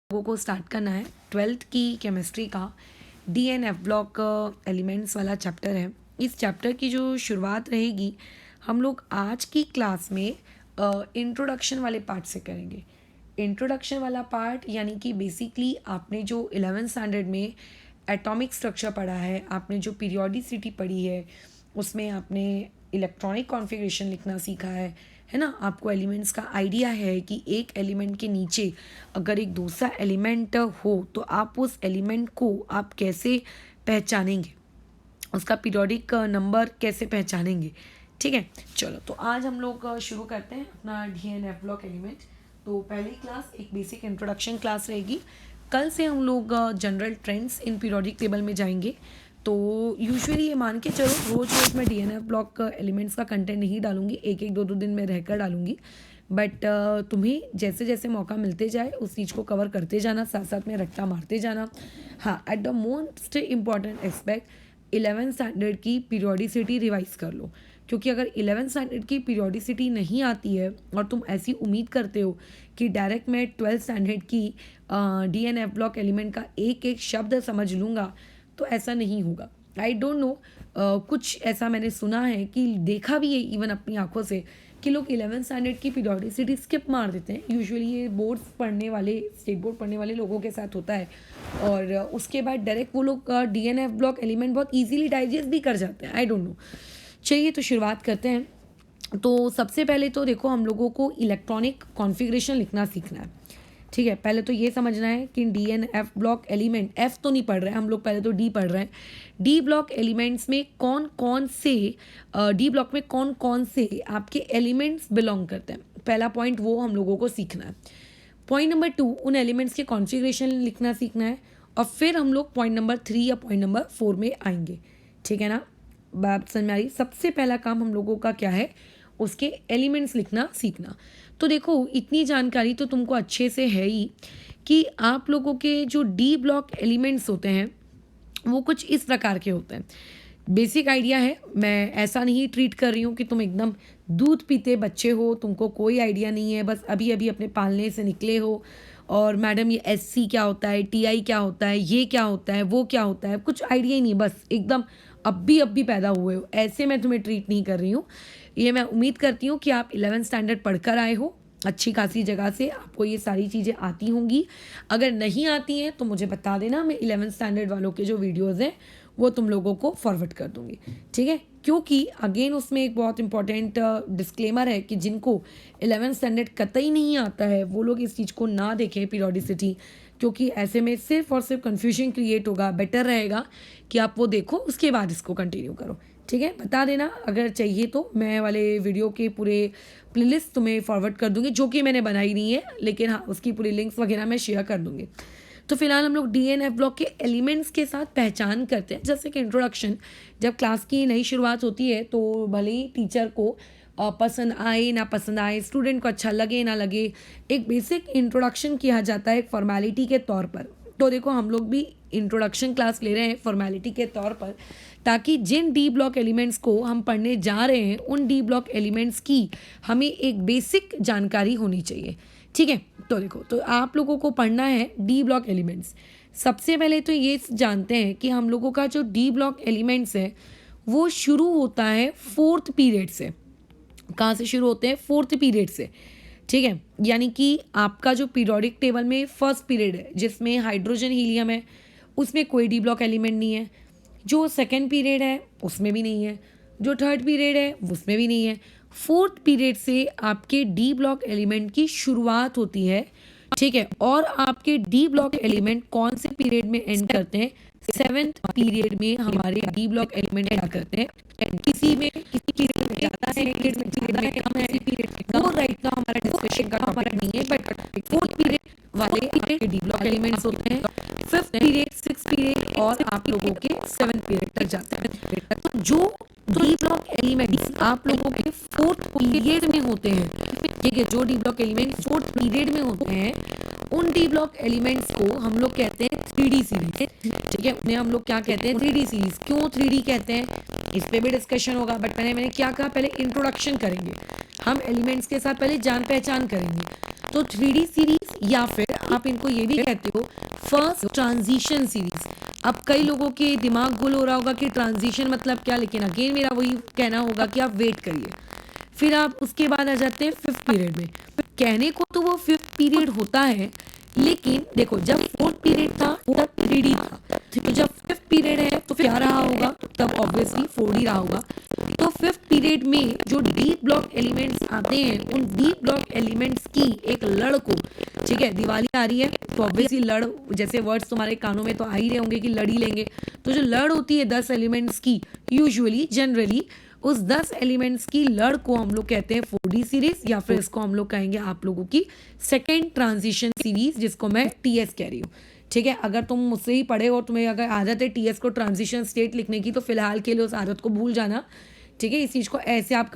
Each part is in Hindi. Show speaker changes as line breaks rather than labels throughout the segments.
लोगों को स्टार्ट करना है 12th की केमिस्ट्री का D and F block elements वाला चैप्टर है। इस चैप्टर की जो शुरुआत रहेगी हम लोग आज की क्लास में इंट्रोडक्शन वाले पार्ट से करेंगे। इंट्रोडक्शन वाला पार्ट यानी कि बेसिकली आपने जो 11th स्टैंडर्ड में एटॉमिक स्ट्रक्चर पढ़ा है, आपने जो पीरियोडिसिटी पढ़ी है, उसमें आपने इलेक्ट्रॉनिक कॉन्फ़िगरेशन लिखना सीखा है ना। आपको एलिमेंट्स का आइडिया है कि एक एलिमेंट के नीचे अगर एक दूसरा एलिमेंट हो तो आप उस एलिमेंट को आप कैसे पहचानेंगे, उसका पीरियोडिक नंबर कैसे पहचानेंगे। ठीक है, चलो तो आज हम लोग शुरू करते हैं अपना D N F block element. तो पहली क्लास एक बेसिक इंट्रोडक्शन क्लास रहेगी। कल से हम लोग general trends in periodic table में जाएंगे। तो यूजुअली ये मान के चलो रोज़ रोज़ मैं डीएनएफ ब्लॉक एलिमेंट्स का कंटेंट नहीं डालूंगी, एक एक दो दो दिन में रहकर डालूंगी। बट तुम्हें जैसे जैसे मौका मिलते जाए उस चीज़ को कवर करते जाना, साथ साथ में रट्टा मारते जाना। हाँ, at the most important aspect 11th standard की पीरियोडिसिटी रिवाइज कर लो, क्योंकि अगर 11th स्टैंडर्ड की पीरियोडिसिटी नहीं आती है और तुम ऐसी उम्मीद करते हो कि डायरेक्ट मैं 12th स्टैंडर्ड की D N F block element का एक एक शब्द समझ लूँगा, तो ऐसा नहीं होगा। आई डोंट नो, कुछ ऐसा मैंने सुना है कि देखा भी है इवन अपनी आंखों से कि लोग 11th स्टैंडर्ड की पीरियोडिसिटी स्किप मार देते हैं। यूजुअली ये बोर्ड्स पढ़ने वाले, स्टेट बोर्ड पढ़ने वाले लोगों के साथ होता है और उसके बाद डायरेक्ट वो लोग D N F block element बहुत ईजीली डाइजेस्ट भी कर जाते हैं। आई डोंट नो, चलिए तो शुरुआत करते हैं। तो सबसे पहले तो देखो हम लोगों को इलेक्ट्रॉनिक कॉन्फ़िगरेशन लिखना सीखना है। ठीक है, पहले तो ये समझना है कि D N F block element, F तो नहीं पढ़ रहे हैं हम लोग, पहले तो डी पढ़ रहे हैं। डी ब्लॉक एलिमेंट्स में कौन कौन से डी ब्लॉक में कौन कौन से आपके एलिमेंट्स बिलोंग करते हैं, पहला पॉइंट वो हम लोगों को सीखना है। पॉइंट नंबर 2, उन एलिमेंट्स के कॉन्फ़िगरेशन लिखना सीखना है और फिर हम लोग पॉइंट नंबर 3 या पॉइंट नंबर 4 में आएंगे। ठीक है ना, बात समझ में आ रही। सबसे पहला काम हम लोगों का क्या है, उसके एलिमेंट्स लिखना सीखना। तो देखो इतनी जानकारी तो तुमको अच्छे से है ही कि आप लोगों के जो डी ब्लॉक एलिमेंट्स होते हैं वो कुछ इस प्रकार के होते हैं। बेसिक आइडिया है, मैं ऐसा नहीं ट्रीट कर रही हूँ कि तुम एकदम दूध पीते बच्चे हो, तुमको कोई आइडिया नहीं है, बस अभी अभी अपने पालने से निकले हो और मैडम ये एससी क्या होता है, टीआई क्या होता है, ये क्या होता है, वो क्या होता है, कुछ आइडिया ही नहीं, बस एकदम अब भी पैदा हुए हो, ऐसे मैं तुम्हें ट्रीट नहीं कर रही हूँ। ये मैं उम्मीद करती हूँ कि आप 11th स्टैंडर्ड पढ़कर आए हो अच्छी खासी जगह से, आपको ये सारी चीज़ें आती होंगी। अगर नहीं आती हैं तो मुझे बता देना, मैं 11th स्टैंडर्ड वालों के जो वीडियोज़ हैं वो तुम लोगों को फॉरवर्ड कर दूँगी। ठीक है, क्योंकि अगेन उसमें एक बहुत इंपॉर्टेंट डिस्क्लेमर है कि जिनको 11th स्टैंडर्ड कतई नहीं आता है वो लोग इस चीज़ को ना देखें पीरियोडिसिटी, क्योंकि ऐसे में सिर्फ और सिर्फ कन्फ्यूजन क्रिएट होगा। बेटर रहेगा कि आप वो देखो उसके बाद इसको कंटिन्यू करो। ठीक है, बता देना अगर चाहिए तो मैं वाले वीडियो के पूरे प्लेलिस्ट तुम्हें फॉरवर्ड कर दूंगी, जो कि मैंने बनाई नहीं है, लेकिन हाँ उसकी पूरी लिंक्स वगैरह मैं शेयर कर दूंगी। तो फिलहाल हम लोग डी एन एफ ब्लॉक के एलिमेंट्स के साथ पहचान करते हैं। जैसे कि इंट्रोडक्शन, जब क्लास की नई शुरुआत होती है तो भले ही टीचर को पसंद आए ना पसंद आए, स्टूडेंट को अच्छा लगे ना लगे, एक बेसिक इंट्रोडक्शन किया जाता है एक फॉर्मेलिटी के तौर पर। तो देखो हम लोग भी इंट्रोडक्शन क्लास ले रहे हैं फॉर्मेलिटी के तौर पर, ताकि जिन डी ब्लॉक एलिमेंट्स को हम पढ़ने जा रहे हैं उन डी ब्लॉक एलिमेंट्स की हमें एक बेसिक जानकारी होनी चाहिए। ठीक है, तो देखो तो आप लोगों को पढ़ना है डी ब्लॉक एलिमेंट्स। सबसे पहले तो ये जानते हैं कि हम लोगों का जो डी ब्लॉक एलिमेंट्स है वो शुरू होता है 4th पीरियड से। कहाँ से शुरू होते हैं? 4th पीरियड से। ठीक है, यानी कि आपका जो पीरियोडिक टेबल में फर्स्ट पीरियड है जिसमें हाइड्रोजन हीलियम है, उसमें कोई डी ब्लॉक एलिमेंट नहीं है। जो सेकेंड पीरियड है उसमें भी नहीं है, जो थर्ड पीरियड है उसमें भी नहीं है। 4th पीरियड से आपके डी ब्लॉक एलिमेंट की शुरुआत होती है। ठीक है, और आपके डी ब्लॉक एलिमेंट कौन से पीरियड में एंड करते हैं? 7th पीरियड में हमारे डी ब्लॉक एलिमेंट एंड करते हैं। किसी में ज़्यादा है, पीरियड में कम है, पीरियड में कम, राइट का हमारा डिस्कशन का टॉपिक नहीं है, बट 4th पीरियड वाले आपके डी ब्लॉक एलिमेंट्स होते हैं। 5th पीरियड, 6th पीरियड और आप लोगों के 7th पीरियड तक जाते हैं। तो जो डी ब्लॉक एलिमेंट्स आप लोगों के 4th पीरियड में होते हैं, ठीक है, जो D block element 4th period में होते हैं उन डी ब्लॉक एलिमेंट्स को हम लोग कहते हैं 3D सीरीज। ठीक है, उन्हें हम लोग क्या कहते हैं? 3D series. क्यों 3D कहते हैं इस पे भी डिस्कशन होगा, बट मैंने क्या कहा, पहले इंट्रोडक्शन करेंगे। हम एलिमेंट्स के साथ पहले जान पहचान करेंगे। तो 3D सीरीज या फिर आप इनको ये भी कहते हो फर्स्ट ट्रांजिशन सीरीज। अब कई लोगों के दिमाग गुल हो रहा होगा कि ट्रांजिशन मतलब क्या, लेकिन अगेन मेरा वही कहना होगा कि आप वेट करिए। फिर आप उसके बाद आ जाते हैं फिफ्थ पीरियड में। कहने को तो वो फिफ्थ पीरियड होता है, लेकिन देखो जब फोर्थ पीरियड था तब 3D था, तो जब फिफ्थ पीरियड है तो क्या रहा होगा, तब ऑब्वियसली 4D रहा होगा। तो फिफ्थ पीरियड में जो डीप ब्लॉक एलिमेंट्स आते हैं, उन डीप ब्लॉक एलिमेंट्स की एक लड़ को, ठीक है, दिवाली आ रही है तो ऑब्वियसली लड़ जैसे वर्ड्स तुम्हारे कानों में तो आ ही रहे होंगे कि लड़ ही लेंगे। तो जो लड़ होती है 10 एलिमेंट्स की, यूजुअली जनरली उस 10 एलिमेंट्स की लड़ को हम लोग कहते हैं 4D सीरीज, या फिर इसको हम लोग कहेंगे आप लोगों की सेकेंड ट्रांजिशन सीरीज, जिसको मैं TS कह रही हूँ। ठीक है, अगर तुम मुझसे ही पढ़े और तुम्हें अगर आदत है TS को ट्रांजिशन स्टेट लिखने की, तो फिलहाल के लिए उस आदत को भूल जाना। ठीक है, इस चीज़ को ऐसे आप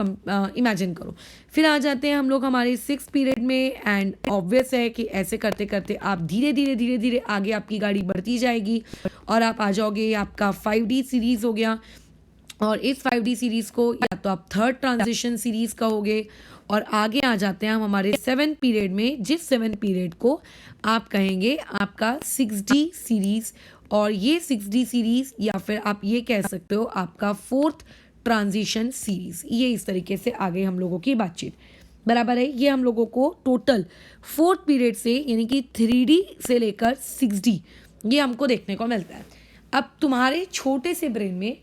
इमेजिन करो। फिर आ जाते हैं हम लोग हमारे 6th पीरियड में, एंड ऑब्वियस है कि ऐसे करते करते आप धीरे धीरे धीरे धीरे आगे आपकी गाड़ी बढ़ती जाएगी और आप आ जाओगे, आपका 5D सीरीज हो गया। और इस 5D सीरीज को या तो आप थर्ड ट्रांजिशन सीरीज कहोगे, और आगे आ जाते हैं हम हमारे 7th पीरियड में, जिस 7th पीरियड को आप कहेंगे आपका 6D सीरीज। और ये 6D सीरीज या फिर आप ये कह सकते हो आपका फोर्थ ट्रांजिशन सीरीज। ये इस तरीके से आगे हम लोगों की बातचीत बराबर है। ये हम लोगों को टोटल फोर्थ पीरियड से यानी कि 3D से लेकर 6D ये हमको देखने को मिलता है। अब तुम्हारे छोटे से ब्रेन में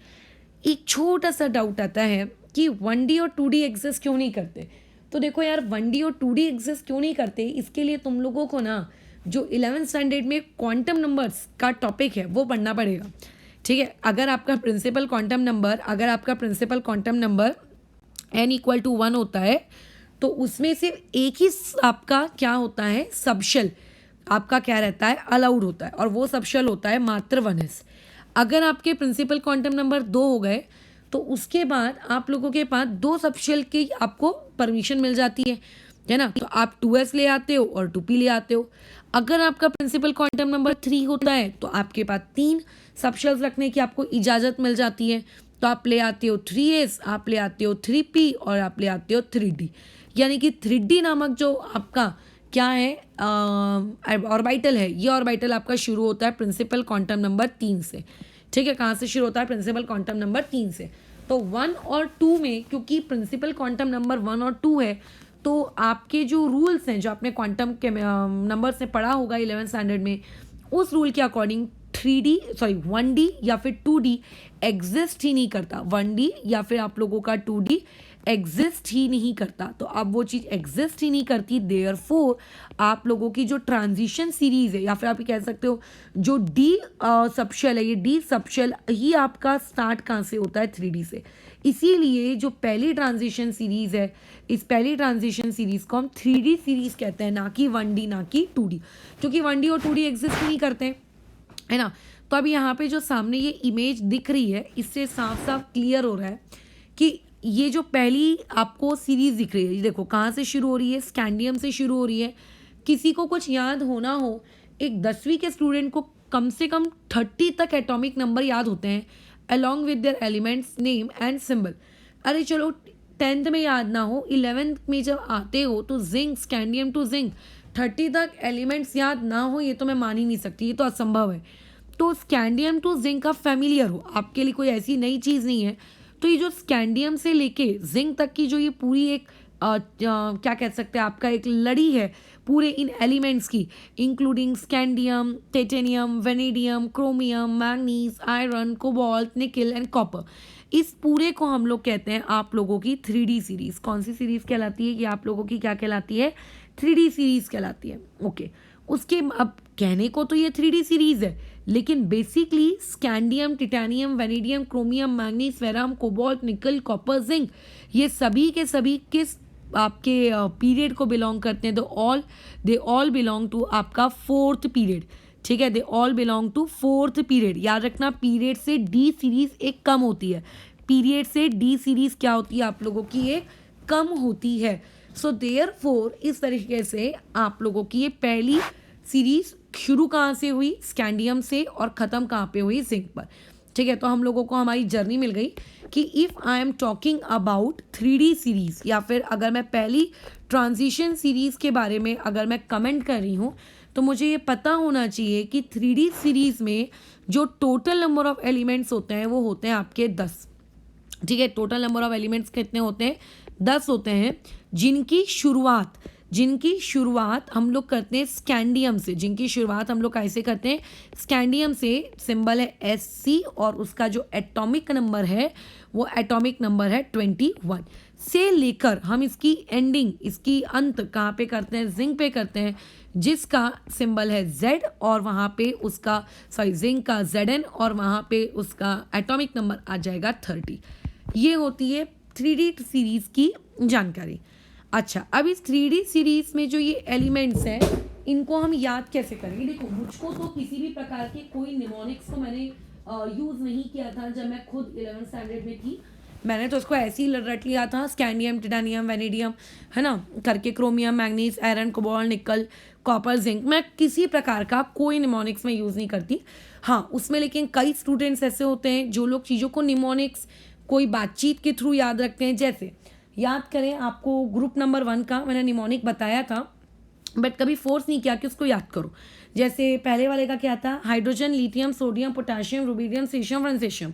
एक छोटा सा डाउट आता है कि 1D और 2D एग्जिस्ट क्यों नहीं करते। तो देखो यार, 1D और 2D एग्जिस्ट क्यों नहीं करते, इसके लिए तुम लोगों को ना जो 11th स्टैंडर्ड में क्वांटम नंबर्स का टॉपिक है वो पढ़ना पड़ेगा। ठीक है, अगर आपका प्रिंसिपल क्वांटम नंबर n = 1 होता है, तो उसमें सिर्फ एक ही आपका क्या होता है, सबशेल आपका क्या रहता है, अलाउड होता है, और वो सबशेल होता है मात्र 1s। अगर आपके प्रिंसिपल क्वांटम नंबर 2 हो गए, तो उसके बाद आप लोगों के पास 2 सबशेल की आपको परमिशन मिल जाती है ना। तो आप 2s ले आते हो और 2p ले आते हो। अगर आपका प्रिंसिपल क्वांटम नंबर 3 होता है, तो आपके पास 3 सबशेल्स रखने की आपको इजाज़त मिल जाती है। तो आप ले आते हो 3s, आप ले आते हो 3p, और आप ले आते हो 3d। यानी कि 3d नामक जो आपका क्या है ऑर्बिटल है, ये ऑर्बिटल आपका शुरू होता है प्रिंसिपल क्वांटम नंबर 3 से। ठीक है, कहाँ से शुरू होता है, प्रिंसिपल क्वांटम नंबर 3 से। तो 1 और 2 में, क्योंकि प्रिंसिपल क्वांटम नंबर 1 और 2 है, तो आपके जो रूल्स हैं, जो आपने क्वांटम के नंबर से पढ़ा होगा 11th स्टैंडर्ड में, उस रूल के अकॉर्डिंग 1D या फिर 2D एग्जिस्ट ही नहीं करता। 1D या फिर आप लोगों का 2D एग्जिस्ट ही नहीं करता। तो अब वो चीज़ एग्जिस्ट ही नहीं करती, देयरफॉर आप लोगों की जो ट्रांजिशन सीरीज है, या फिर आप ये कह सकते हो जो डी सबशेल है, ये डी सबशेल ही आपका स्टार्ट कहाँ से होता है, 3D से। इसीलिए जो पहली ट्रांजिशन सीरीज है, इस पहली ट्रांजिशन सीरीज को हम 3D सीरीज कहते हैं, ना कि 1D ना कि 2D, क्योंकि 1D और 2D एग्जिस्ट नहीं करते हैं, है ना। तो अब यहाँ पे जो सामने ये इमेज दिख रही है, इससे साफ साफ क्लियर हो रहा है कि ये जो पहली आपको सीरीज दिख रही है, ये देखो कहाँ से शुरू हो रही है, स्कैंडियम से शुरू हो रही है। किसी को कुछ याद होना हो, एक 10वीं के स्टूडेंट को कम से कम 30 तक एटॉमिक नंबर याद होते हैं, along with their elements name and symbol. अरे चलो 10th में याद ना हो, 11th में जब आते हो तो जिंक, स्कैंडियम टू जिंक 30 तक एलिमेंट्स याद ना हो, ये तो मैं मान ही नहीं सकती, ये तो असंभव है। तो स्कैंडियम टू जिंक का फैमिलियर हो, आपके लिए कोई ऐसी नई चीज़ नहीं है। तो ये जो स्कैंडियम से लेके जिंक तक की जो ये पूरी एक क्या कह सकते हैं, आपका एक लड़ी है पूरे इन एलिमेंट्स की, including scandium, titanium, vanadium, chromium, manganese, iron, cobalt, निकल एंड कॉपर। इस पूरे को हम लोग कहते हैं आप लोगों की 3D सीरीज। कौन सी सीरीज कहलाती है, कि आप लोगों की क्या कहलाती है, 3D सीरीज कहलाती है। ओके, उसके अब कहने को तो ये 3D सीरीज है, लेकिन basically scandium, titanium, vanadium, chromium, manganese, ferrum, cobalt, निकल, कॉपर, जिंक, ये सभी के सभी किस आपके पीरियड को बिलोंग करते हैं, दे ऑल बिलोंग टू आपका 4th पीरियड। ठीक है, they all belong to 4th period. याद रखना, पीरियड से डी सीरीज एक कम होती है, पीरियड से डी सीरीज क्या होती है, आप लोगों की ये कम होती है। सो देयरफॉर इस तरीके से आप लोगों की ये पहली सीरीज शुरू कहाँ से हुई, स्कैंडियम से, और ख़त्म कहाँ पे हुई, जिंक पर। ठीक है, तो हम लोगों को हमारी जर्नी मिल गई कि if I am talking about 3D series, या फिर अगर मैं पहली ट्रांजिशन सीरीज़ के बारे में अगर मैं कमेंट कर रही हूँ, तो मुझे ये पता होना चाहिए कि 3D सीरीज़ में जो टोटल नंबर ऑफ एलिमेंट्स होते हैं वो होते हैं आपके 10। ठीक है, टोटल नंबर ऑफ एलिमेंट्स कितने होते हैं? 10 होते हैं, जिनकी शुरुआत हम लोग करते हैं स्कैंडियम से। जिनकी शुरुआत हम लोग कैसे करते हैं? स्कैंडियम से। सिंबल है Sc और उसका जो एटॉमिक नंबर है वो एटॉमिक नंबर है 21 से लेकर हम इसकी एंडिंग, इसकी अंत कहाँ पे करते हैं? जिंक पे करते हैं, जिसका सिंबल है Z और वहाँ पे उसका जिंक का Zn और वहाँ पे उसका एटॉमिक नंबर आ जाएगा 30। ये होती है 3D सीरीज़ की जानकारी। अच्छा, अब इस 3D सीरीज़ में जो ये एलिमेंट्स हैं इनको हम याद कैसे करेंगे? देखो, मुझको तो किसी भी प्रकार के कोई निमोनिक्स को मैंने यूज़ नहीं किया था जब मैं खुद 11th स्टैंडर्ड में थी। मैंने तो इसको ऐसे ही रट लिया था, स्कैंडियम, टिटानियम, वेनेडियम, है ना, करके क्रोमियम, मैंगनीज, आयरन, कोबाल्ट, निकल, कॉपर, जिंक। मैं किसी प्रकार का कोई निमोनिक्स में यूज़ नहीं करती। हाँ, उसमें लेकिन कई स्टूडेंट्स ऐसे होते हैं जो लोग चीज़ों को निमोनिक्स कोई बातचीत के थ्रू याद रखते हैं। जैसे याद करें, आपको ग्रुप नंबर 1 का मैंने निमोनिक बताया था, बट कभी फोर्स नहीं किया कि उसको याद करो। जैसे पहले वाले का क्या था? Hydrogen, lithium, sodium, potassium, rubidium, caesium, francium.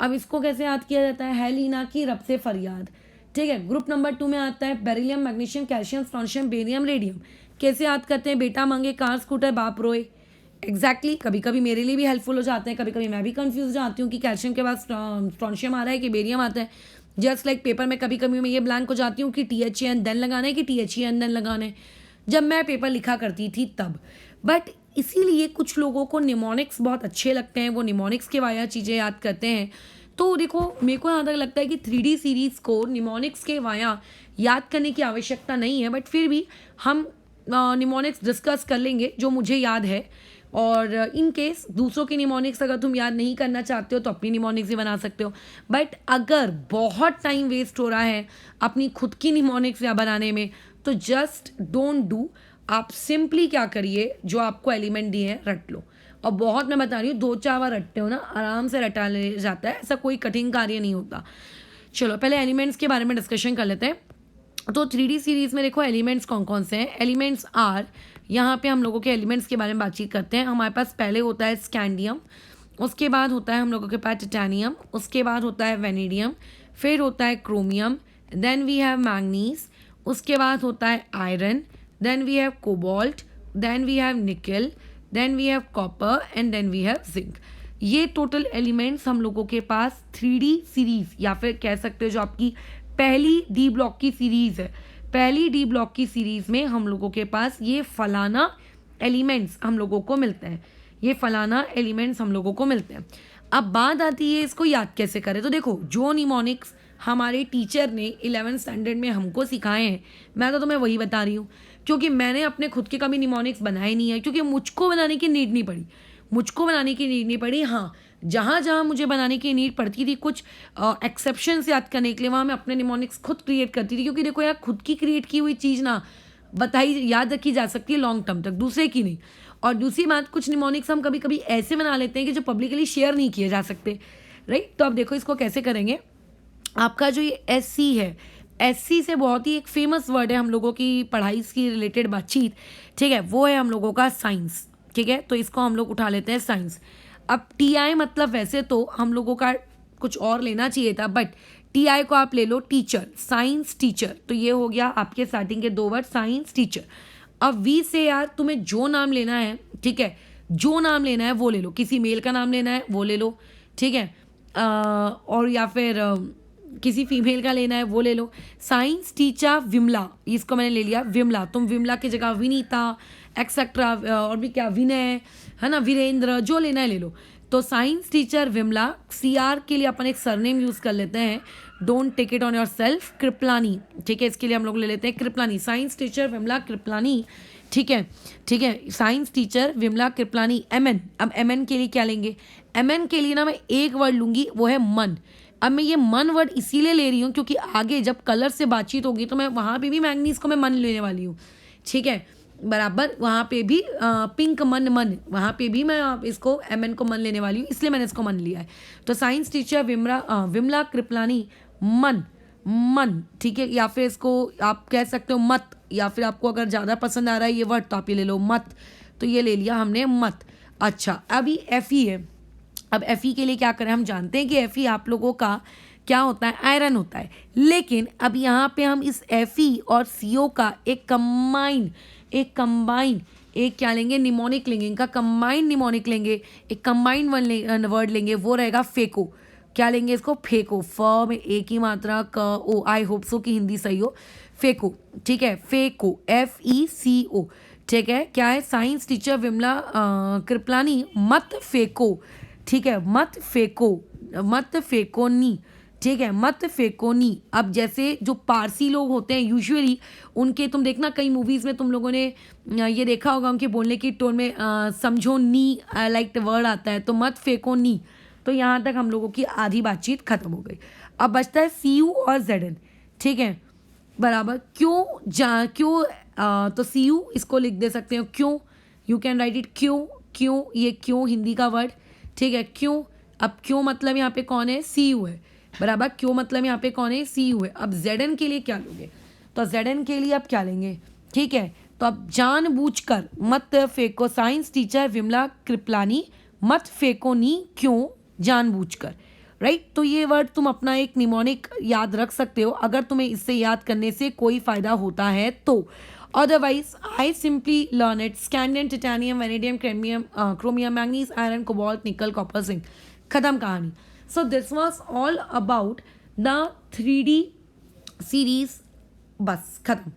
अब इसको कैसे याद किया जाता है? हेलिना की रब से फरियाद। ठीक है, ग्रुप नंबर 2 में आता है beryllium, magnesium, calcium, strontium, barium, radium. कैसे याद करते हैं? बेटा मांगे कार, स्कूटर, बाप रोए। एग्जैक्टली, कभी कभी मेरे लिए भी हेल्पफुल हो जाते हैं, कभी कभी मैं भी कंफ्यूज हो जाती हूँ कि कैल्शियम के बाद स्ट्रोंशियम आ रहा है कि बेरियम आता है। जस्ट लाइक पेपर में कभी कभी मैं ये ब्लैंक हो जाती हूँ कि THEN देन लगाना है कि THEN देन लगाना है, जब मैं पेपर लिखा करती थी तब। बट इसीलिए कुछ लोगों को निमोनिक्स बहुत अच्छे लगते हैं, वो निमोनिक्स के वाया चीज़ें याद करते हैं। तो देखो, मेरे को यहाँ तक लगता है कि 3D सीरीज़ को निमोनिक्स के वाया याद करने की आवश्यकता नहीं है, बट फिर भी हम निमोनिक्स डिस्कस कर लेंगे जो मुझे याद है। और इन केस दूसरों की निमोनिक्स अगर तुम याद नहीं करना चाहते हो तो अपनी निमोनिक्स भी बना सकते हो। बट अगर बहुत टाइम वेस्ट हो रहा है अपनी खुद की निमोनिक्स या बनाने में, तो जस्ट डोंट डू। आप सिंपली क्या करिए, जो आपको एलिमेंट दिए हैं रट लो। और बहुत, मैं बता रही हूँ, 2-4 बार रटते हो ना, आराम से रटा ले जाता है, ऐसा कोई कठिन कार्य नहीं होता। चलो पहले एलिमेंट्स के बारे में डिस्कशन कर लेते हैं। तो 3D सीरीज़ में देखो एलिमेंट्स कौन कौन से हैं। एलिमेंट्स आर, यहाँ पे हम लोगों के एलिमेंट्स के बारे में बातचीत करते हैं। हमारे पास पहले होता है स्कैंडियम, उसके बाद होता है हम लोगों के पास टिटानियम, उसके बाद होता है वेनेडियम, फिर होता है chromium, then we have manganese, उसके बाद होता है iron, then we have cobalt, then we have nickel, then we have copper and then we have zinc. ये टोटल एलिमेंट्स हम लोगों के पास 3D सीरीज़, या फिर कह सकते हो जो आपकी पहली D ब्लॉक की सीरीज़ है, पहली D ब्लॉक की सीरीज़ में हम लोगों के पास ये फलाना एलिमेंट्स हम लोगों को मिलते हैं, ये फलाना एलिमेंट्स हम लोगों को मिलते हैं। अब बात आती है इसको याद कैसे करें। तो देखो, जो निमोनिक्स हमारे टीचर ने 11th स्टैंडर्ड में हमको सिखाए हैं, मैं तो तुम्हें वही बता रही हूँ, क्योंकि मैंने अपने खुद के कभी निमोनिक्स बनाए नहीं है, क्योंकि मुझको बनाने की नीड नहीं पड़ी। हाँ, जहाँ जहाँ मुझे बनाने की नीड पड़ती थी, कुछ एक्सेप्शंस याद करने के लिए, वहाँ मैं अपने निमोनिक्स खुद क्रिएट करती थी। क्योंकि देखो यार, खुद की क्रिएट की हुई चीज़ ना याद रखी जा सकती है लॉन्ग टर्म तक, दूसरे की नहीं। और दूसरी बात, कुछ निमोनिक्स हम कभी कभी ऐसे बना लेते हैं कि जो पब्लिकली शेयर नहीं किए जा सकते, राइट। तो अब देखो इसको कैसे करेंगे। आपका जो ये SC है, SC से बहुत ही एक फेमस वर्ड है हम लोगों की पढ़ाई की रिलेटेड बातचीत, ठीक है, वो है हम लोगों का साइंस। ठीक है, तो इसको हम लोग उठा लेते हैं साइंस। अब TI मतलब वैसे तो हम लोगों का कुछ और लेना चाहिए था, बट TI को आप ले लो टीचर, साइंस टीचर। तो ये हो गया आपके स्टार्टिंग के 2 वर्ड, साइंस टीचर। अब V से यार तुम्हें जो नाम लेना है, ठीक है, जो नाम लेना है वो ले लो। किसी मेल का नाम लेना है वो ले लो, ठीक है, और या फिर किसी फीमेल का लेना है वो ले लो। साइंस टीचर विमला, इसको मैंने ले लिया विमला। तुम विमला की जगह विनीता एक्सेट्रा, और भी क्या, विनय, है ना, वीरेंद्र, जो लेना है ले लो। तो साइंस टीचर विमला। CR के लिए अपन एक सरनेम यूज़ कर लेते हैं, don't take it on yourself, Kripalani. ठीक है, इसके लिए हम लोग ले लेते हैं कृपलानी। साइंस टीचर विमला कृपलानी, ठीक है, ठीक है, science teacher Vimla Kripalani. MN, अब MN के लिए क्या लेंगे? MN के लिए ना मैं एक वर्ड लूँगी, वो है मन। अब मैं ये मन वर्ड इसीलिए ले रही हूँ क्योंकि आगे जब कलर से बातचीत होगी तो मैं वहाँ पे भी मैंगनीज को मैं मन लेने वाली हूँ, ठीक है। बराबर, वहाँ पे भी पिंक मन मन, वहाँ पे भी मैं इसको एम एन को मन लेने वाली हूँ, इसलिए मैंने इसको मन लिया है। तो साइंस टीचर विमला कृपलानी मन, मन, ठीक है, या फिर इसको आप कह सकते हो मत, या फिर आपको अगर ज़्यादा पसंद आ रहा है ये वर्ड तो आप ये ले लो मत, तो ये ले लिया हमने मत। अच्छा, अभी एफ ई है। अब एफ ई के लिए क्या करें, हम जानते हैं कि एफ ई आप लोगों का क्या होता है, आयरन होता है, लेकिन अब यहाँ पे हम इस एफ ई और सी ओ का एक कंबाइन एक क्या लेंगे, निमोनिक लेंगे, इनका कंबाइन निमोनिक लेंगे, एक कंबाइन वर्ड लेंगे, वो रहेगा फेको। क्या लेंगे इसको, फेको, फ में एक ही मात्रा, क ओ, आई होप सो कि हिंदी सही हो, फेको, ठीक है, फेको, एफ ई सी ओ, ठीक है। क्या है, साइंस टीचर विमला कृपलानी मत फेको, ठीक है, मत फेको, मत फेकोनी, ठीक है, मत फेकोनी। अब जैसे जो पारसी लोग होते हैं यूजुअली, उनके तुम देखना कई मूवीज़ में तुम लोगों ने ये देखा होगा, उनके बोलने की टोन में समझो नी लाइक वर्ड आता है, तो मत फेको नी। तो यहाँ तक हम लोगों की आधी बातचीत खत्म हो गई। अब बचता है सी यू और जेड एन, ठीक है, बराबर। क्यों तो सी यू इसको लिख दे सकते हो क्यों, यू कैन राइट इट क्यों, क्यों, ये क्यों हिंदी का वर्ड, ठीक है, क्यों। अब क्यों मतलब यहाँ पे कौन है, सी यू है, बराबर, क्यों मतलब यहाँ पे कौन है, सी यू है। अब जेड एन के लिए क्या लोगे, तो जेड एन के लिए अब क्या लेंगे, ठीक है, तो अब जानबूझकर मत फेंको, साइंस टीचर विमला कृपलानी मत फेंको नी, क्यों, जानबूझकर, राइट। तो ये वर्ड तुम अपना एक निमोनिक याद रख सकते हो अगर तुम्हें इससे याद करने से कोई फायदा होता है तो। Otherwise I simply learn it, scandium, titanium, vanadium, chromium, manganese, iron, cobalt, निकल, कॉपर, जिंक, खत्म कहानी। So this was all about the 3D series, बस खत्म,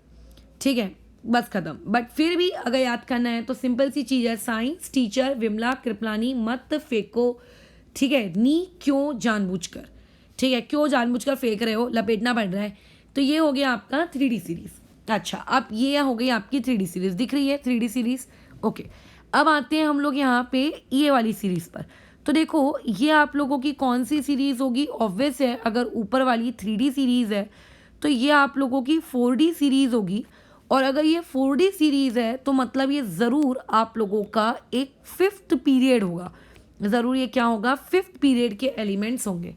ठीक है, बस खत्म। बट फिर भी अगर याद करना है तो सिंपल सी चीज़ है, साइंस टीचर विमला कृपलानी मत फेंको, ठीक है, नी, क्यों, जानबूझकर, ठीक है, क्यों जानबूझकर फेंक रहे हो, लपेटना पड़ रहा है। तो ये हो गया आपका 3D सीरीज। अच्छा, अब ये हो गई आपकी 3D सीरीज, दिख रही है 3D सीरीज, ओके। अब आते हैं हम लोग यहाँ पे ये वाली सीरीज पर। तो देखो ये आप लोगों की कौन सी सीरीज होगी, ऑब्वियस है अगर ऊपर वाली 3D सीरीज है तो ये आप लोगों की 4D सीरीज होगी, और अगर ये 4D सीरीज है तो मतलब ये ज़रूर आप लोगों का एक 5th पीरियड होगा, ज़रूर ये क्या होगा, 5th पीरियड के एलिमेंट्स होंगे।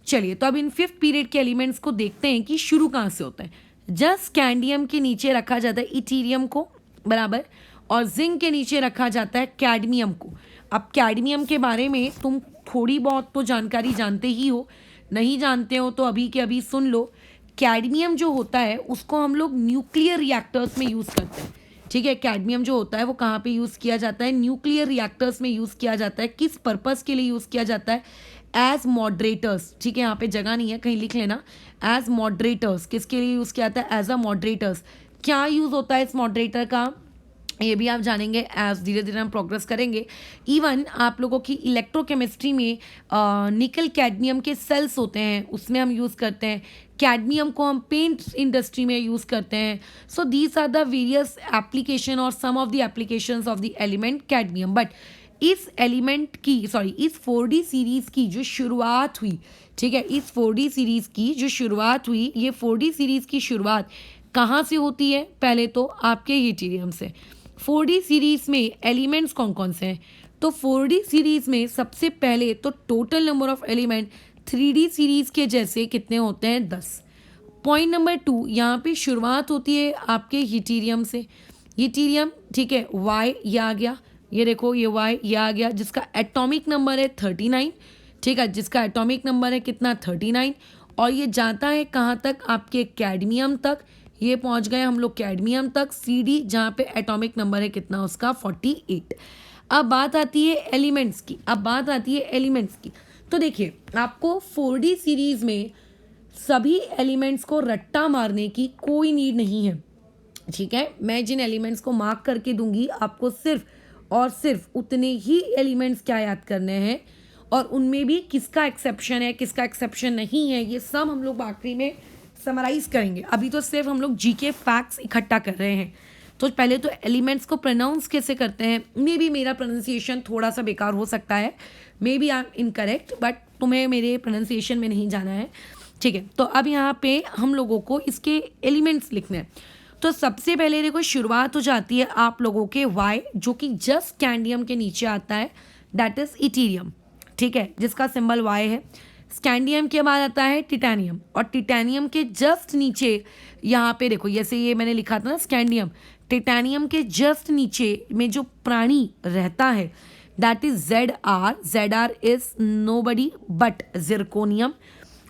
चलिए, तो अब इन 5th पीरियड के एलिमेंट्स को देखते हैं कि शुरू कहाँ से होता है। जस्ट कैडमियम के नीचे रखा जाता है इथीरियम को, बराबर, और जिंक के नीचे रखा जाता है कैडमियम को। अब कैडमियम के बारे में तुम थोड़ी बहुत तो जानकारी जानते ही हो, नहीं जानते हो तो अभी के अभी सुन लो। कैडमियम जो होता है उसको हम लोग न्यूक्लियर रिएक्टर्स में यूज़ करते हैं, ठीक है। कैडमियम जो होता है वो कहाँ पे यूज़ किया जाता है, न्यूक्लियर रिएक्टर्स में यूज़ किया जाता है। किस पर्पस के लिए यूज़ किया जाता है, एज मॉडरेटर्स, ठीक है, यहाँ पे जगह नहीं है कहीं लिख लेना, एज मॉडरेटर्स। किसके लिए यूज़ किया जाता है, एज अ मॉडरेटर्स। क्या यूज़ होता है इस मॉडरेटर का, ये भी आप जानेंगे एज धीरे धीरे हम प्रोग्रेस करेंगे। इवन आप लोगों की इलेक्ट्रोकेमिस्ट्री में निकल कैडमियम के सेल्स होते हैं, उसमें हम यूज़ करते हैं। कैडमियम को हम पेंट इंडस्ट्री में यूज़ करते हैं। So these are the various application और some of the applications of the element cadmium. But इस एलिमेंट की इस 4D सीरीज़ की जो शुरुआत हुई, ठीक है, इस 4D सीरीज़ की जो शुरुआत हुई, ये 4D सीरीज़ की शुरुआत कहाँ से होती है, पहले तो आपके हीटेरियम से। 4D सीरीज़ में एलिमेंट्स कौन कौन से हैं, तो 4D सीरीज़ में सबसे पहले तो total number of element 3D series के जैसे कितने होते हैं, 10। पॉइंट नंबर 2, यहाँ पे शुरुआत होती है आपके हीटेरियम से। हीटेरियम, ठीक है, Y ये आ गया, ये देखो ये Y ये आ गया, जिसका एटॉमिक नंबर है 39, ठीक है, जिसका एटॉमिक नंबर है कितना, 39। और ये जाता है कहाँ तक, आपके कैडमियम तक। ये पहुंच गए हम लोग कैडमियम तक, CD, जहाँ पे एटॉमिक नंबर है कितना उसका, 48। अब बात आती है एलिमेंट्स की, तो देखिए आपको 4D सीरीज में सभी एलिमेंट्स को रट्टा मारने की कोई नीड नहीं है, ठीक है। मैं जिन एलिमेंट्स को मार्क करके दूंगी आपको सिर्फ और सिर्फ उतने ही एलिमेंट्स क्या याद करने हैं, और उनमें भी किसका एक्सेप्शन है किसका एक्सेप्शन नहीं है, ये सब हम लोग आखिरी में समराइज करेंगे। अभी तो सिर्फ हम लोग जीके फैक्ट्स इकट्ठा कर रहे हैं। तो पहले तो एलिमेंट्स को प्रोनाउंस कैसे करते हैं, मे बी मेरा प्रोनाउंसिएशन थोड़ा सा बेकार हो सकता है, maybe I am incorrect, but तुम्हें मेरे प्रोनाउंसिएशन में नहीं जाना है, ठीक है। तो अब यहाँ पे हम लोगों को इसके एलिमेंट्स लिखने हैं। तो सबसे पहले देखो शुरुआत हो जाती है आप लोगों के वाई, जो कि जस्ट स्कैंडियम के नीचे आता है, दैट इज इटीरियम, ठीक है, जिसका सिंबल वाई है। स्कैंडियम के बाद आता है टिटेनियम, और टिटेनियम के जस्ट नीचे यहाँ पे देखो, जैसे ये मैंने लिखा था ना स्कैंडियम, टिटेनियम के जस्ट नीचे में जो प्राणी रहता है that is ZR is nobody but zirconium.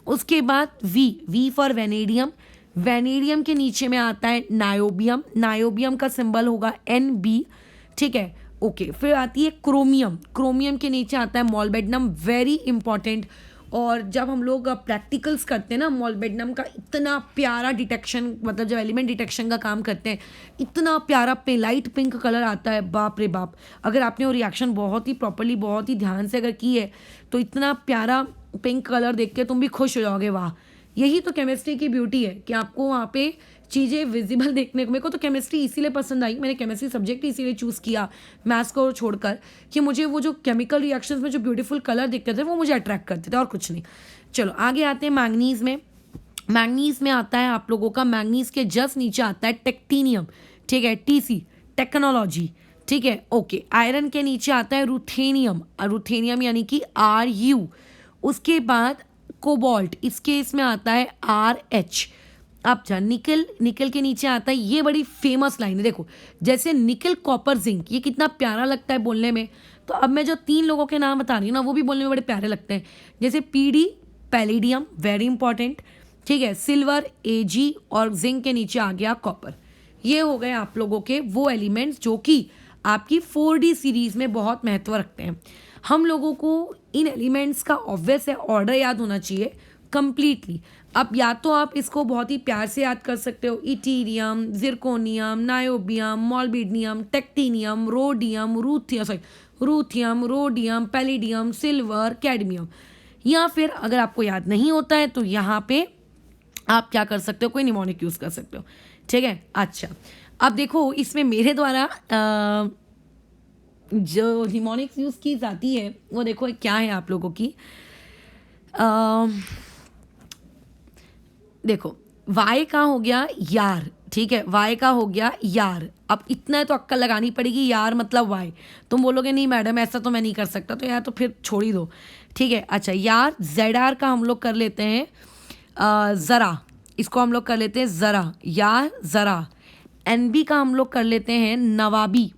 उसके बाद वी फॉर वेनेडियम, वेनेडियम के नीचे में आता है नायोबियम, नायोबियम का सिंबल होगा NB, ठीक है, ओके। फिर आती है क्रोमियम, क्रोमियम के नीचे आता है मॉल्बेडनम, वेरी इंपॉर्टेंट। और जब हम लोग प्रैक्टिकल्स करते हैं ना, मॉल्बेडनम का इतना प्यारा डिटेक्शन, मतलब जब एलिमेंट डिटेक्शन का काम करते हैं, इतना प्यारा लाइट पिंक कलर आता है, बाप रे बाप। अगर आपने वो रिएक्शन बहुत ही प्रॉपरली, बहुत ही ध्यान से अगर की है, तो इतना प्यारा पिंक कलर देख के तुम भी खुश हो जाओगे, वाह। यही तो केमिस्ट्री की ब्यूटी है कि आपको वहाँ पे चीज़ें विजिबल देखने को। मेरे को तो केमिस्ट्री इसीलिए पसंद आई, मैंने केमिस्ट्री सब्जेक्ट इसीलिए चूज़ किया मैथ्स को छोड़कर, कि मुझे वो जो केमिकल रिएक्शंस में जो ब्यूटीफुल कलर दिखते थे वो मुझे अट्रैक्ट करते थे, और कुछ नहीं। चलो आगे आते हैं मैंगनीज में। मैंगनीज में आता है आप लोगों का, मैंगनीज के जस्ट नीचे आता है टेक्टिनियम, ठीक है, TC टेक्नोलॉजी, ठीक है, ओके। आयरन के नीचे आता है रुथेनियम, रुथेनियम यानी कि RU। उसके बाद कोबाल्ट, इसके इसमें आता है RH। अब जा निकल, निकल के नीचे आता है, ये बड़ी फेमस लाइन है देखो, जैसे निकल कॉपर जिंक, ये कितना प्यारा लगता है बोलने में। तो अब मैं जो 3 लोगों के नाम बता रही हूँ ना, वो भी बोलने में बड़े प्यारे लगते हैं, जैसे PD पैलेडियम, वेरी इंपॉर्टेंट, ठीक है, सिल्वर AG, और जिंक के नीचे आ गया कॉपर। ये हो गए आप लोगों के वो एलिमेंट्स जो कि आपकी 4D सीरीज में बहुत महत्व रखते हैं। हम लोगों को इन एलिमेंट्स का ऑब्वियस है ऑर्डर याद होना चाहिए कंप्लीटली। अब या तो आप इसको बहुत ही प्यार से याद कर सकते हो, yttrium, zirconium, niobium, molybdenum, technetium, rhodium, ruthenium, rhodium, palladium, silver, cadmium. या फिर अगर आपको याद नहीं होता है तो यहाँ पे आप क्या कर सकते हो, कोई निमोनिक यूज़ कर सकते हो, ठीक है। अच्छा, अब देखो इसमें मेरे द्वारा जो निमोनिक्स यूज़ की जाती है वो देखो क्या है आप लोगों की। देखो वाई का हो गया यार, ठीक है, वाई का हो गया यार। अब इतना है तो अक्कल लगानी पड़ेगी, यार मतलब वाई। तुम बोलोगे नहीं मैडम ऐसा तो मैं नहीं कर सकता, तो यार तो फिर छोड़ ही दो, ठीक है। अच्छा, यार ZR का हम लोग कर लेते हैं ज़रा, इसको हम लोग कर लेते हैं ज़रा, यार ज़रा। NB का हम लोग कर लेते हैं नवाबी,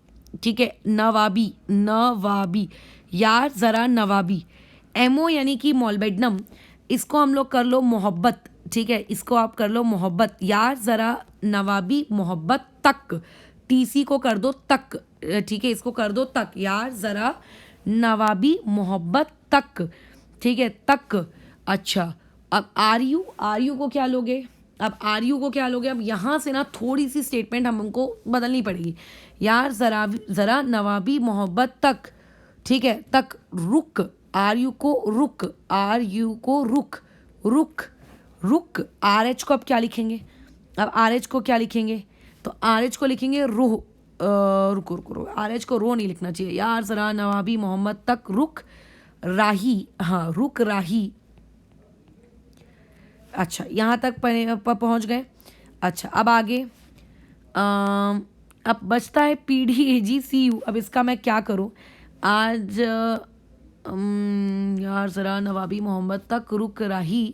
ठीक है, नवाबी, नवाबी, यार ज़रा नवाबी। MO यानी कि मॉल्बेडनम, इसको हम लोग कर लो मोहब्बत, ठीक है, इसको आप कर लो मोहब्बत, यार ज़रा नवाबी मोहब्बत तक। TC को कर दो तक, ठीक है, इसको कर दो तक, यार ज़रा नवाबी मोहब्बत तक, ठीक है, तक। अच्छा, अब RU को क्या लोगे, अब RU को क्या लोगे, अब यहाँ से ना थोड़ी सी स्टेटमेंट हमको बदलनी पड़ेगी, यार ज़रा नवाबी मोहब्बत तक, ठीक है, तक, रुक, RU को रुक, RU को रुक, रुक, रुक। RH को अब क्या लिखेंगे, अब RH को क्या लिखेंगे, तो RH को लिखेंगे रोह, रुको रुको रुको, RH को रो नहीं लिखना चाहिए, यार ज़रा नवाबी मोहम्मद तक रुक राही, हाँ रुक राही। अच्छा, यहाँ तक पहुँच गए। अच्छा, अब आगे अब बचता है PDAGCU। अब इसका मैं क्या करूँ आज, यार ज़रा नवाबी मोहम्मद तक रुक राही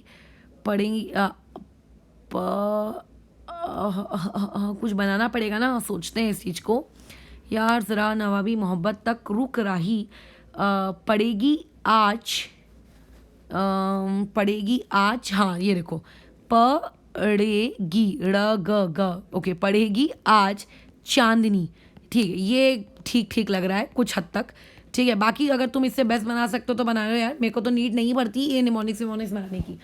पड़ेंगी, कुछ बनाना पड़ेगा ना, सोचते हैं इस चीज़ को। यार ज़रा नवाबी मोहब्बत तक रुक राही पड़ेगी आज, पड़ेगी आज, हाँ ये देखो, पड़ेगी ओके, पड़ेगी आज चांदनी, ठीक है, ये ठीक ठीक लग रहा है कुछ हद तक, ठीक है। बाकी अगर तुम इससे बेस्ट बना सकते हो तो बना लो यार, मेरे को तो नीड नहीं पड़ती ये निमोनिक्स बनाने की,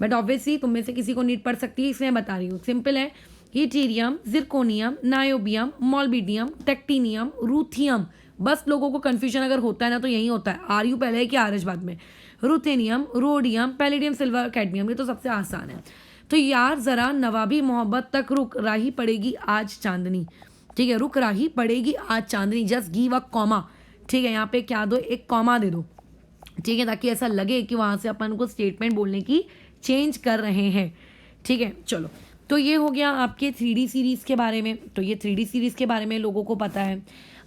बट ऑब्वियसली तुम में से किसी को नीड पड़ सकती है, इसलिए मैं बता रही हूँ। सिंपल है, इटीरियम, जिरकोनियम, नायोबियम, मॉल्बिडियम, टेक्टिनियम, रूथियम। बस लोगों को कन्फ्यूजन अगर होता है ना तो यही होता है, RU पहले है कि RH बाद में। Ruthenium, rhodium, palladium, silver, cadmium, ये तो सबसे आसान है। तो यार ज़रा नवाबी मोहब्बत तक रुक राही पड़ेगी आज चांदनी, ठीक है, रुक राही पड़ेगी आज चांदनी, जस्ट गिव अ कॉमा, ठीक है, यहाँ पे क्या दो, एक कॉमा दे दो, ठीक है, ताकि ऐसा लगे कि वहाँ से अपन को स्टेटमेंट बोलने की चेंज कर रहे हैं, ठीक है। चलो तो ये हो गया आपके 3D सीरीज़ के बारे में। तो ये 3D सीरीज़ के बारे में लोगों को पता है।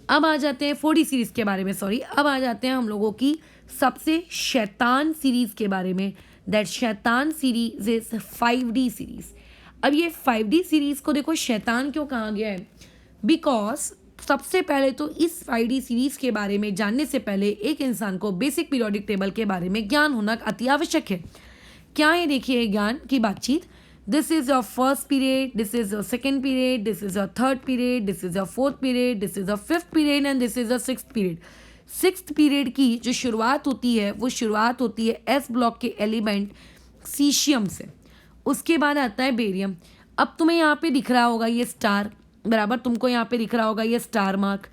अब आ जाते हैं 4D सीरीज़ के बारे में, अब आ जाते हैं हम लोगों की सबसे शैतान सीरीज़ के बारे में। दैट शैतान सीरीज इज 5D सीरीज़। अब ये 5D सीरीज़ को देखो शैतान क्यों कहा गया है, बिकॉज सबसे पहले तो इस 5D सीरीज़ के बारे में जानने से पहले एक इंसान को बेसिक पीरियोडिक टेबल के बारे में ज्ञान होना अति आवश्यक है। क्या है देखिए ज्ञान की बातचीत। This is your first period, this is your second period, this is your third period, this is your fourth period, this is your fifth period and this is your sixth period. Sixth period की जो शुरुआत होती है वो शुरुआत होती है एस ब्लॉक के एलिमेंट सीशियम से। उसके बाद आता है बेरियम। अब तुम्हें यहाँ पे दिख रहा होगा ये स्टार, बराबर, तुमको यहाँ पे दिख रहा होगा ये स्टार मार्क।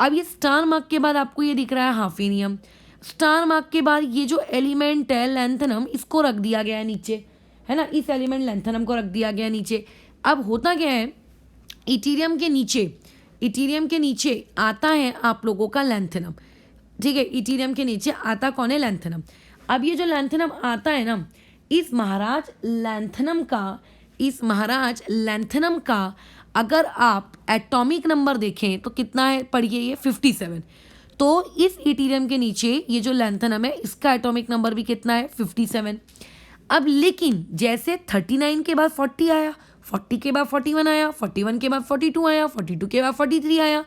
अब ये स्टार मार्क के बाद आपको ये दिख रहा है हाफेनियम। स्टार मार्क के बाद ये जो एलिमेंट है लैंथनम, इसको रख दिया गया है नीचे, है ना, इस एलिमेंट लैंथनम को रख दिया गया नीचे। अब होता क्या है, इटीरियम के नीचे आता है आप लोगों का लैंथनम। ठीक है, इटीरियम के नीचे आता कौन है, लैंथनम। अब ये जो लैंथनम आता है ना, इस महाराज लैंथनम का अगर आप एटॉमिक नंबर देखें तो कितना है, पढ़िए ये 57। तो इस इटीरियम के नीचे ये जो लैंथनम है इसका एटॉमिक नंबर भी कितना है, 57। अब लेकिन जैसे 39 के बाद 40 आया, 40 के बाद 41 आया, 41 के बाद 42 आया, 42 के बाद 43 आया,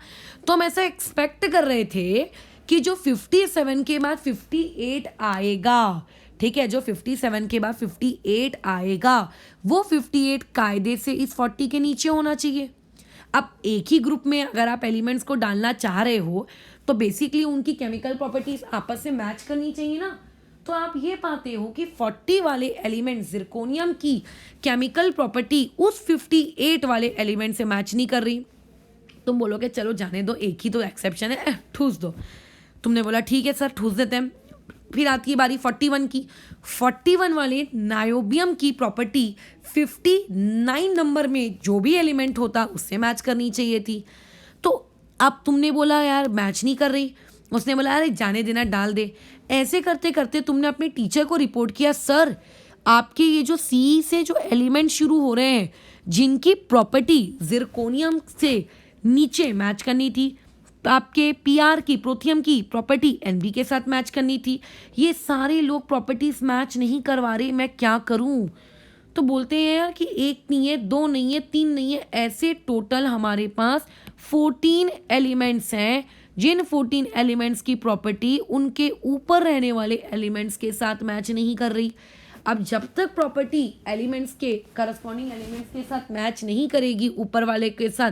तो हम ऐसा एक्सपेक्ट कर रहे थे कि जो 57 के बाद 58 आएगा, ठीक है, जो 57 के बाद 58 आएगा वो 58 कायदे से इस 40 के नीचे होना चाहिए। अब एक ही ग्रुप में अगर आप एलिमेंट्स को डालना चाह रहे हो तो बेसिकली उनकी केमिकल प्रॉपर्टीज आपस में मैच करनी चाहिए ना। तो आप ये पाते हो कि 40 वाले एलिमेंट जिरकोनियम की केमिकल प्रॉपर्टी उस 58 वाले एलिमेंट से मैच नहीं कर रही। तुम बोलोगे चलो जाने दो, एक ही तो एक्सेप्शन है, ठूस दो। तुमने बोला ठीक है सर ठूस देते हैं। फिर आती है बारी 41 की। 41 वाले नायोबियम की प्रॉपर्टी 59 नंबर में जो भी एलिमेंट होता उससे मैच करनी चाहिए थी। तो अब तुमने बोला यार मैच नहीं कर रही, उसने बोला अरे जाने देना, डाल दे। ऐसे करते करते तुमने अपने टीचर को रिपोर्ट किया, सर आपके ये जो सी से जो एलिमेंट शुरू हो रहे हैं जिनकी प्रॉपर्टी जिरकोनियम से नीचे मैच करनी थी, आपके पीआर की प्रोथियम की प्रॉपर्टी एनबी के साथ मैच करनी थी, ये सारे लोग प्रॉपर्टीज मैच नहीं करवा रहे, मैं क्या करूं। तो बोलते हैं यार कि एक नहीं है, दो नहीं है, तीन नहीं है, ऐसे टोटल हमारे पास 14 एलिमेंट्स हैं जिन 14 एलिमेंट्स की प्रॉपर्टी उनके ऊपर रहने वाले एलिमेंट्स के साथ मैच नहीं कर रही। अब जब तक प्रॉपर्टी एलिमेंट्स के करस्पॉन्डिंग एलिमेंट्स के साथ मैच नहीं करेगी ऊपर वाले के साथ,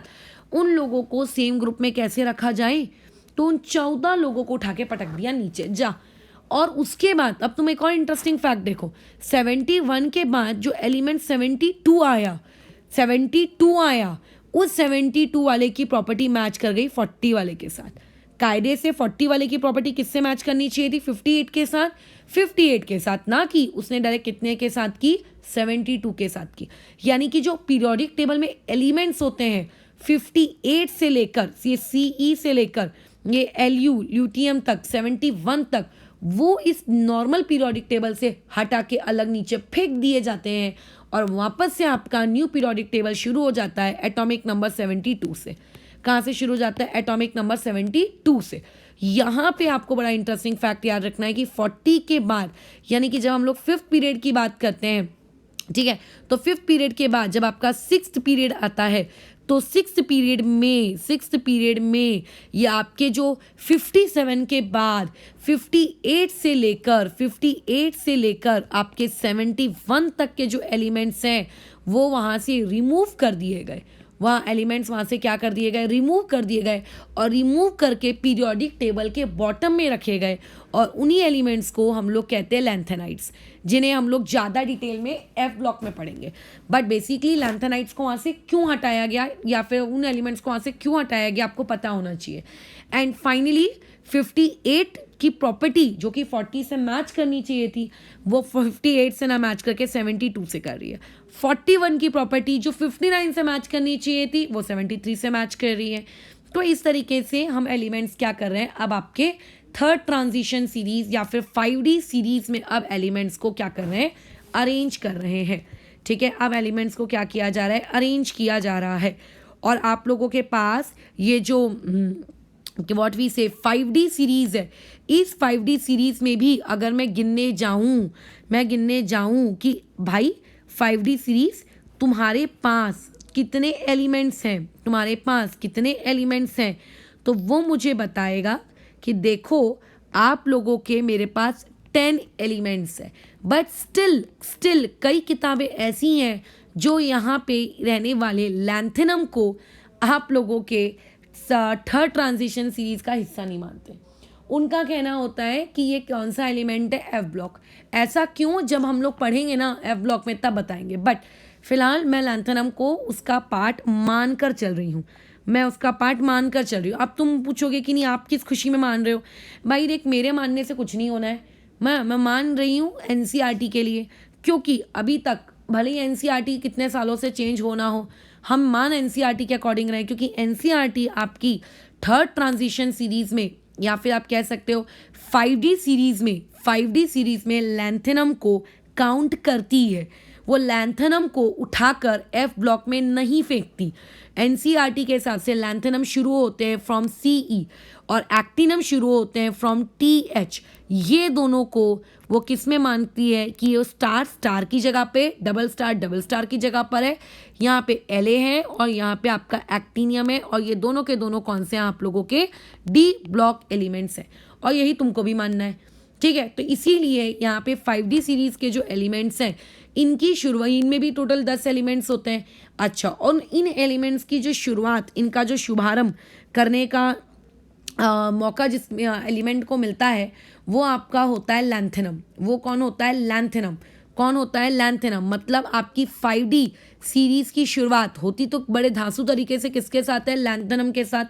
उन लोगों को सेम ग्रुप में कैसे रखा जाए। तो उन 14 लोगों को उठा के पटक दिया नीचे जा। और उसके बाद अब तुम एक और इंटरेस्टिंग फैक्ट देखो, 71 के बाद जो एलिमेंट 72 आया उस 72 वाले की प्रॉपर्टी मैच कर गई 40 वाले के साथ। कायदे से 40 वाले की प्रॉपर्टी किससे मैच करनी चाहिए थी, 58 के साथ। 58 के साथ ना की, उसने डायरेक्ट कितने के साथ की, 72 के साथ की। यानी कि जो पीरियोडिक टेबल में एलिमेंट्स होते हैं 58 से लेकर ये CE से लेकर ये LU ल्यूटियम तक 71 तक, वो इस नॉर्मल पीरियोडिक टेबल से हटा के अलग नीचे फेंक दिए जाते हैं और वापस से आपका न्यू पीरियोडिक टेबल शुरू हो जाता है एटॉमिक नंबर 72 से। कहाँ से शुरू हो जाता है, एटॉमिक नंबर 72 से। यहाँ पे आपको बड़ा इंटरेस्टिंग फैक्ट याद रखना है कि 40 के बाद, यानी कि जब हम लोग 5th पीरियड की बात करते हैं, ठीक है, तो 5th पीरियड के बाद जब आपका 6th पीरियड आता है तो 6th पीरियड में ये आपके जो 57 के बाद 58 से लेकर आपके 71 तक के जो एलिमेंट्स हैं वो वहाँ से रिमूव कर दिए गए। वहाँ एलिमेंट्स वहाँ से क्या कर दिए गए, रिमूव कर दिए गए और रिमूव करके पीरियोडिक टेबल के बॉटम में रखे गए। और उन्हीं एलिमेंट्स को हम लोग कहते हैं लैंथेनाइड्स, जिन्हें हम लोग ज़्यादा डिटेल में F ब्लॉक में पढ़ेंगे। बट बेसिकली लैंथेनाइड्स को वहाँ से क्यों हटाया गया या फिर उन एलिमेंट्स को वहाँ से क्यों हटाया गया आपको पता होना चाहिए। एंड फाइनली 58 की प्रॉपर्टी जो कि 40 से मैच करनी चाहिए थी वो 58 से ना मैच करके 72 से कर रही है। 41 की प्रॉपर्टी जो 59 से मैच करनी चाहिए थी वो 73 से मैच कर रही है। तो इस तरीके से हम एलिमेंट्स क्या कर रहे हैं, अब आपके थर्ड ट्रांजिशन सीरीज या फिर 5D सीरीज में अब एलिमेंट्स को क्या कर रहे हैं, अरेंज कर रहे हैं। ठीक है, अब एलिमेंट्स को क्या किया जा रहा है, अरेंज किया जा रहा है। और आप लोगों के पास ये जो व्हाट वी से 5D सीरीज है, इस 5D सीरीज में भी अगर मैं गिनने जाऊं कि भाई 5D सीरीज तुम्हारे पास कितने एलिमेंट्स हैं, तो वो मुझे बताएगा कि देखो आप लोगों के मेरे पास 10 एलिमेंट्स है। बट स्टिल कई किताबें ऐसी हैं जो यहाँ पे रहने वाले लैंथेनम को आप लोगों के थर्ड ट्रांजिशन सीरीज का हिस्सा नहीं मानते। उनका कहना होता है कि ये कौन सा एलिमेंट है, एफ ब्लॉक। ऐसा क्यों, जब हम लोग पढ़ेंगे ना एफ ब्लॉक में तब बताएंगे। बट फिलहाल मैं लैंथेनम को उसका पार्ट मान कर चल रही हूँ। अब तुम पूछोगे कि नहीं आप किस खुशी में मान रहे हो। भाई देख, मेरे मानने से कुछ नहीं होना है। मैं मान रही हूँ एनसीईआरटी के लिए, क्योंकि अभी तक भले ही एनसीईआरटी कितने सालों से चेंज होना हो, हम मान एनसीईआरटी के अकॉर्डिंग रहे, क्योंकि एनसीईआरटी आपकी थर्ड ट्रांजिशन सीरीज में या फिर आप कह सकते हो 5D सीरीज में लैंथेनम को काउंट करती है। वो लैंथेनम को उठाकर एफ ब्लॉक में नहीं फेंकती। एनसीईआरटी के हिसाब से लैंथेनम शुरू होते हैं फ्रॉम सीई और एक्टिनम शुरू होते हैं फ्रॉम टीएच। ये दोनों को वो किस में मानती है कि ये स्टार की जगह पे, डबल स्टार की जगह पर है। यहाँ पे एलए है और यहाँ पे आपका एक्टिनियम है, और ये दोनों के दोनों कौन से हैं, आप लोगों के डी ब्लॉक एलिमेंट्स हैं। और यही तुमको भी मानना है, ठीक है। तो इसीलिए यहाँ पे 5D सीरीज के जो एलिमेंट्स हैं, इनकी शुरुआत, इनमें भी टोटल 10 एलिमेंट्स होते हैं। अच्छा, और इन एलिमेंट्स की जो शुरुआत, इनका जो शुभारंभ करने का मौका जिस एलिमेंट को मिलता है वो आपका होता है लैंथेनम। वो कौन होता है, लैंथेनम। मतलब आपकी 5D सीरीज की शुरुआत होती तो बड़े धांसू तरीके से किसके साथ है, लैंथेनम के साथ।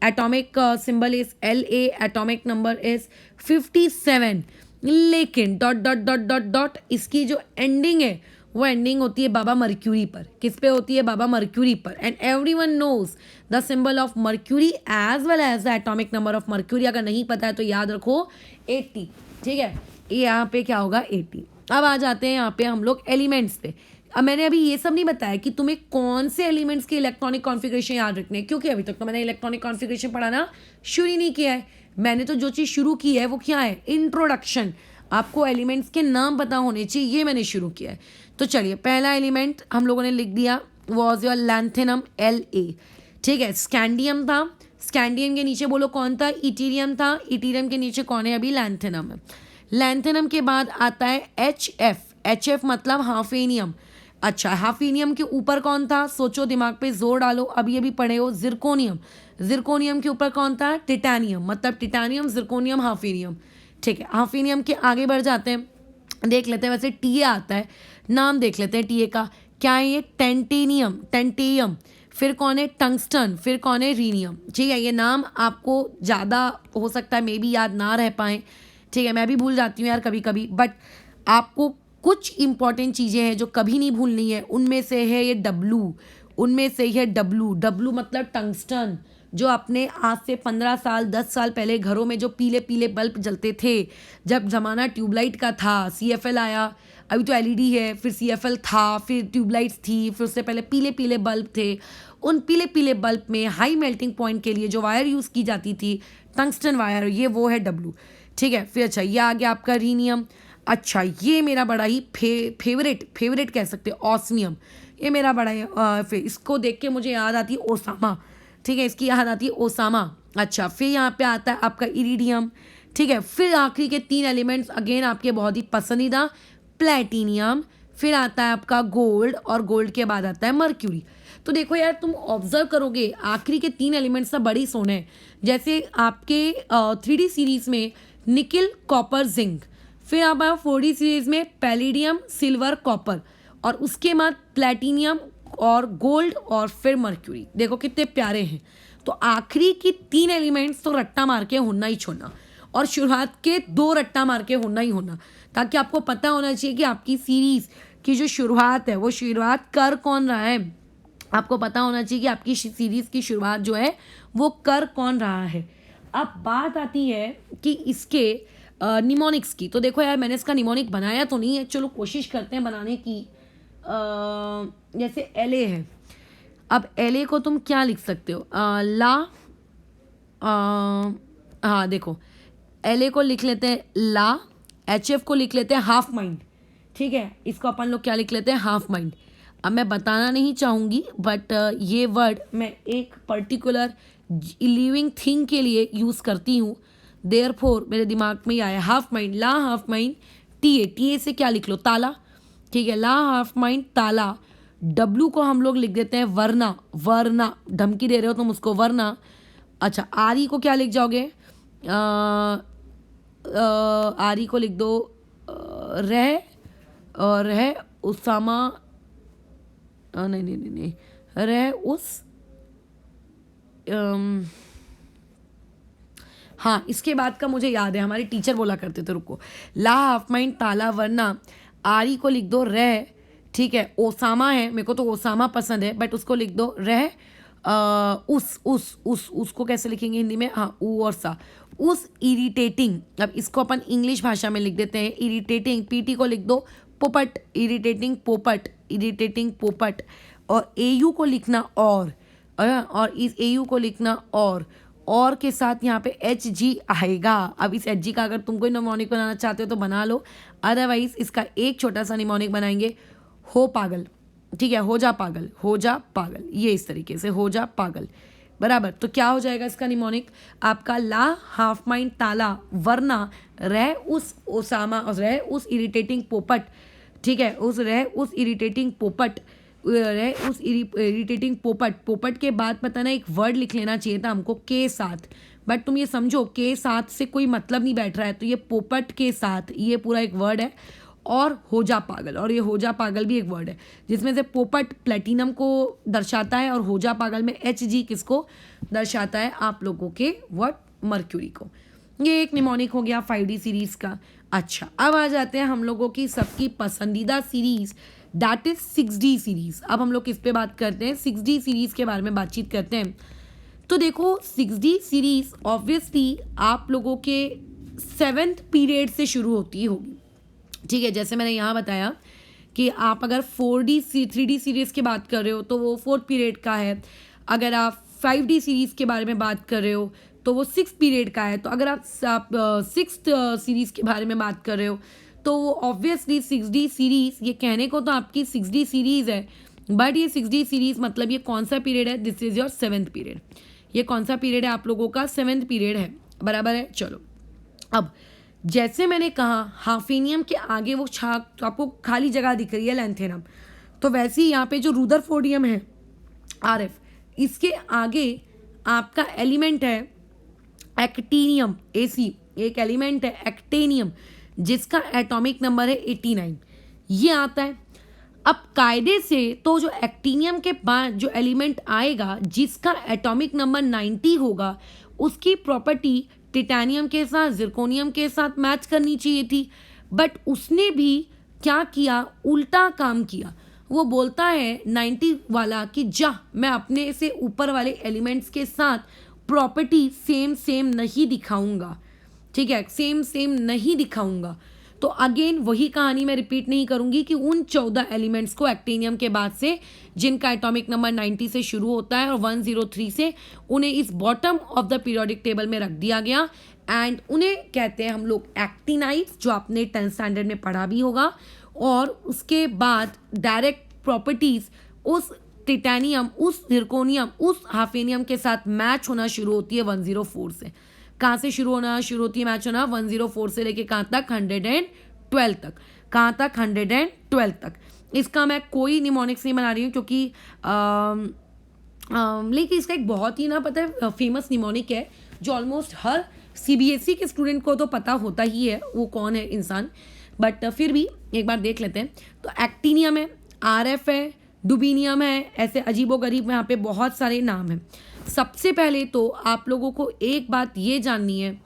Atomic symbol is LA, atomic number is 57। लेकिन डॉट इसकी जो एंडिंग है वो एंडिंग होती है बाबा मर्क्यूरी पर। किस पे होती है, बाबा मर्क्यूरी पर। And everyone knows the symbol of mercury as well as the atomic number of mercury. अगर नहीं पता है तो याद रखो 80, ठीक है। ये यहाँ पे क्या होगा, 80। अब आ जाते हैं यहाँ पे हम लोग एलिमेंट्स पे। अब मैंने अभी ये सब नहीं बताया कि तुम्हें कौन से एलिमेंट्स के इलेक्ट्रॉनिक कॉन्फ़िगरेशन याद रखने हैं, क्योंकि अभी तक तो मैंने इलेक्ट्रॉनिक कॉन्फ़िगरेशन पढ़ाना शुरू ही नहीं किया है। मैंने तो जो चीज़ शुरू की है वो क्या है, इंट्रोडक्शन। आपको एलिमेंट्स के नाम पता होने चाहिए, ये मैंने शुरू किया है। तो चलिए, पहला एलिमेंट हम लोगों ने लिख दिया, वॉज योर लैंथेनम LA, ठीक है। स्कैंडियम था, स्कैंडियम के नीचे बोलो कौन था, इटीरियम था। इटीरियम के नीचे कौन है, अभी लैंथेनम है। लैंथेनम के बाद आता है HF मतलब हाफेनियम। अच्छा, हाफेनियम के ऊपर कौन था, सोचो, दिमाग पे जोर डालो, अभी पढ़े हो, जिरकोनियम। जिरकोनियम के ऊपर कौन था, टिटानियम। मतलब टिटानियम, जिरकोनियम, हाफेनियम, ठीक है। हाफेनियम के आगे बढ़ जाते हैं, देख लेते हैं। वैसे टीए आता है, नाम देख लेते हैं टीए का, क्या है ये, टेंटियम। फिर कौन है, टंगस्टन। फिर कौन है, रीनियम, ठीक है। ये नाम आपको ज़्यादा हो सकता है मे बी याद ना रह पाएँ, ठीक है। मैं भी भूल जाती हूँ यार कभी कभी, बट आपको कुछ इंपॉर्टेंट चीज़ें हैं जो कभी नहीं भूलनी है। उनमें से है ये डब्लू मतलब टंगस्टन, जो अपने आज से 15 साल 10 साल पहले घरों में जो पीले पीले बल्ब जलते थे, जब ज़माना ट्यूबलाइट का था, CFL आया, अभी तो LED है, फिर CFL था, फिर ट्यूबलाइट्स थी, फिर उससे पहले पीले पीले बल्ब थे। उन पीले पीले बल्ब में हाई मेल्टिंग पॉइंट के लिए जो वायर यूज़ की जाती थी, टंगस्टन वायर, ये वो है W, ठीक है। फिर अच्छा, ये आ गया आपका रीनियम। अच्छा, ये मेरा बड़ा ही फेवरेट कह सकते हैं, ऑस्मियम। ये मेरा बड़ा ही फिर इसको देख के मुझे याद आती है ओसामा, ठीक है, इसकी याद आती है ओसामा। अच्छा, फिर यहाँ पे आता है आपका इरिडियम, ठीक है। फिर आखिरी के 3 एलिमेंट्स अगेन आपके बहुत ही पसंदीदा, प्लेटिनियम। फिर आता है आपका गोल्ड, और गोल्ड के बाद आता है मर्क्यूरी। तो देखो यार, तुम ऑब्जर्व करोगे आखिरी के 3 एलिमेंट्स सब बड़ी सोने हैं। जैसे आपके 3D सीरीज में निकिल, कॉपर, जिंक। फिर आप 4D सीरीज में पैलिडियम, सिल्वर, कॉपर, और उसके बाद प्लेटिनियम और गोल्ड, और फिर मर्क्यूरी। देखो कितने प्यारे हैं। तो आखिरी की 3 एलिमेंट्स तो रट्टा मार के होना ही छोड़ना, और शुरुआत के 2 रट्टा मार के होना ही होना, ताकि आपको पता होना चाहिए कि आपकी सीरीज की जो शुरुआत है वो शुरुआत कर कौन रहा है। आपको पता होना चाहिए कि आपकी सीरीज की शुरुआत जो है वो कर कौन रहा है। अब बात आती है कि इसके निमोनिक्स की। तो देखो यार, मैंने इसका निमोनिक बनाया तो नहीं है, चलो कोशिश करते हैं बनाने की। जैसे LA है, अब LA को तुम क्या लिख सकते हो, हाँ देखो, LA को लिख लेते हैं ला, HF को लिख लेते हैं हाफ माइंड, ठीक है, इसको अपन लोग क्या लिख लेते हैं, हाफ माइंड। अब मैं बताना नहीं चाहूँगी, बट ये वर्ड मैं एक पर्टिकुलर लिविंग थिंग के लिए यूज़ करती हूँ, देयरफॉर मेरे दिमाग में ही आया हाफ माइंड, ला हाफ माइंड, TA से क्या लिख लो, ताला, ठीक है, ला हाफ माइंड ताला। W को हम लोग लिख देते हैं वरना, वरना धमकी दे रहे हो तुम उसको, वरना। अच्छा, RE को क्या लिख जाओगे, RE को लिख दो रह, और रह उसामा, नहीं नहीं नहीं नहीं, रह उस, हाँ इसके बाद का मुझे याद है, हमारे टीचर बोला करते थे, रुको, ला हाफ माइंड ताला वरना, RE को लिख दो रह, ठीक है, ओसामा है, मेरे को तो ओसामा पसंद है, बट उसको लिख दो रह, उसको कैसे लिखेंगे हिंदी में, हाँ ऊ और सा, उस इरिटेटिंग। अब इसको अपन इंग्लिश भाषा में लिख देते हैं इरिटेटिंग, PT को लिख दो पोपट, इरिटेटिंग पोपट, इरिटेटिंग पोपट। और AU को लिखना और इस AU को लिखना और के साथ यहाँ पे HG आएगा। अब इस HG का अगर तुम कोई निमोनिक बनाना चाहते हो तो बना लो, अदरवाइज इसका एक छोटा सा निमोनिक बनाएंगे, हो पागल, ठीक है, हो जा पागल, हो जा पागल, ये इस तरीके से, हो जा पागल, बराबर। तो क्या हो जाएगा इसका निमोनिक आपका, ला हाफ माइंड ताला वरना रह उस ओसामा, रह उस इरिटेटिंग पोपट, ठीक है, उस रह उस इरिटेटिंग पोपट, रह उस इरिटेटिंग पोपट। पोपट के बाद पता ना एक वर्ड लिख लेना चाहिए था हमको के साथ, बट तुम ये समझो के साथ से कोई मतलब नहीं बैठ रहा है, तो ये पोपट के साथ ये पूरा एक वर्ड है, और हो जा पागल, और ये हो जा पागल भी एक वर्ड है, जिसमें से पोपट प्लेटिनम को दर्शाता है और हो जा पागल में HG किसको दर्शाता है, आप लोगों के मर्क्यूरी को। ये एक निमोनिक हो गया 5D सीरीज का। अच्छा, अब आ जाते हैं हम लोगों की सबकी पसंदीदा series, that is 6D series. अब हम लोग किस पे बात करते हैं, 6D सीरीज के बारे में बातचीत करते हैं। तो देखो 6D सीरीज ऑब्वियसली आप लोगों के 7th पीरियड से शुरू होती होगी, ठीक है, जैसे मैंने यहाँ बताया कि आप अगर 3D सीरीज़ की बात कर रहे हो तो वो 4th पीरियड का है, अगर आप 5D सीरीज़ के बारे में बात कर रहे हो तो वो 6th पीरियड का है, तो अगर आप 6th सीरीज़ के बारे में बात कर रहे हो तो वो ऑब्वियसली 6D सीरीज़, ये कहने को तो आपकी 6D सीरीज़ है, बट ये 6D सीरीज़ मतलब ये कौन सा पीरियड है, this is your 7th period. ये कौन सा पीरियड है आप लोगों का, 7th पीरियड है, बराबर है। चलो, अब जैसे मैंने कहा हाफेनियम के आगे वो आपको खाली जगह दिख रही है लैंथेनम, तो वैसे ही यहाँ पे जो रुदरफोर्डियम है RF, इसके आगे आपका एलिमेंट है एक्टिनियम AC, एक एलिमेंट है एक्टेनियम जिसका एटॉमिक नंबर है 89, ये आता है। अब कायदे से तो जो एक्टिनियम के बाद जो एलिमेंट आएगा जिसका एटॉमिक नंबर 90 होगा, उसकी प्रॉपर्टी टिटेनियम के साथ, जिरकोनियम के साथ मैच करनी चाहिए थी, बट उसने भी क्या किया, उल्टा काम किया। वो बोलता है 90 वाला कि जा मैं अपने से ऊपर वाले एलिमेंट्स के साथ प्रॉपर्टी सेम नहीं दिखाऊंगा, ठीक है, सेम नहीं दिखाऊंगा। तो अगेन वही कहानी मैं रिपीट नहीं करूंगी कि उन 14 एलिमेंट्स को एक्टिनियम के बाद से जिनका एटॉमिक नंबर 90 से शुरू होता है और 103 से, उन्हें इस bottom of the periodic table में रख दिया गया, एंड उन्हें कहते हैं हम लोग एक्टिनाइट्स, जो आपने 10th स्टैंडर्ड में पढ़ा भी होगा। और उसके बाद डायरेक्ट प्रॉपर्टीज उस टिटेनियम, उस जिरकोनियम, उस हाफेनियम के साथ मैच होना शुरू होती है 104 से। कहाँ से शुरू होती है मैच होना, 104 से लेके कहाँ तक, 112 तक। कहाँ तक, 112 तक। इसका मैं कोई निमोनिक्स नहीं बना रही हूँ क्योंकि लेकिन इसका एक बहुत ही ना पता है फेमस निमोनिक है जो ऑलमोस्ट हर CBSE के स्टूडेंट को तो पता होता ही है वो कौन है इंसान, बट फिर भी एक बार देख लेते हैं। तो एक्टिनियम है, RF है, डुबीनियम है, ऐसे अजीबोगरीब यहाँ पे बहुत सारे नाम हैं। सबसे पहले तो आप लोगों को एक बात ये जाननी है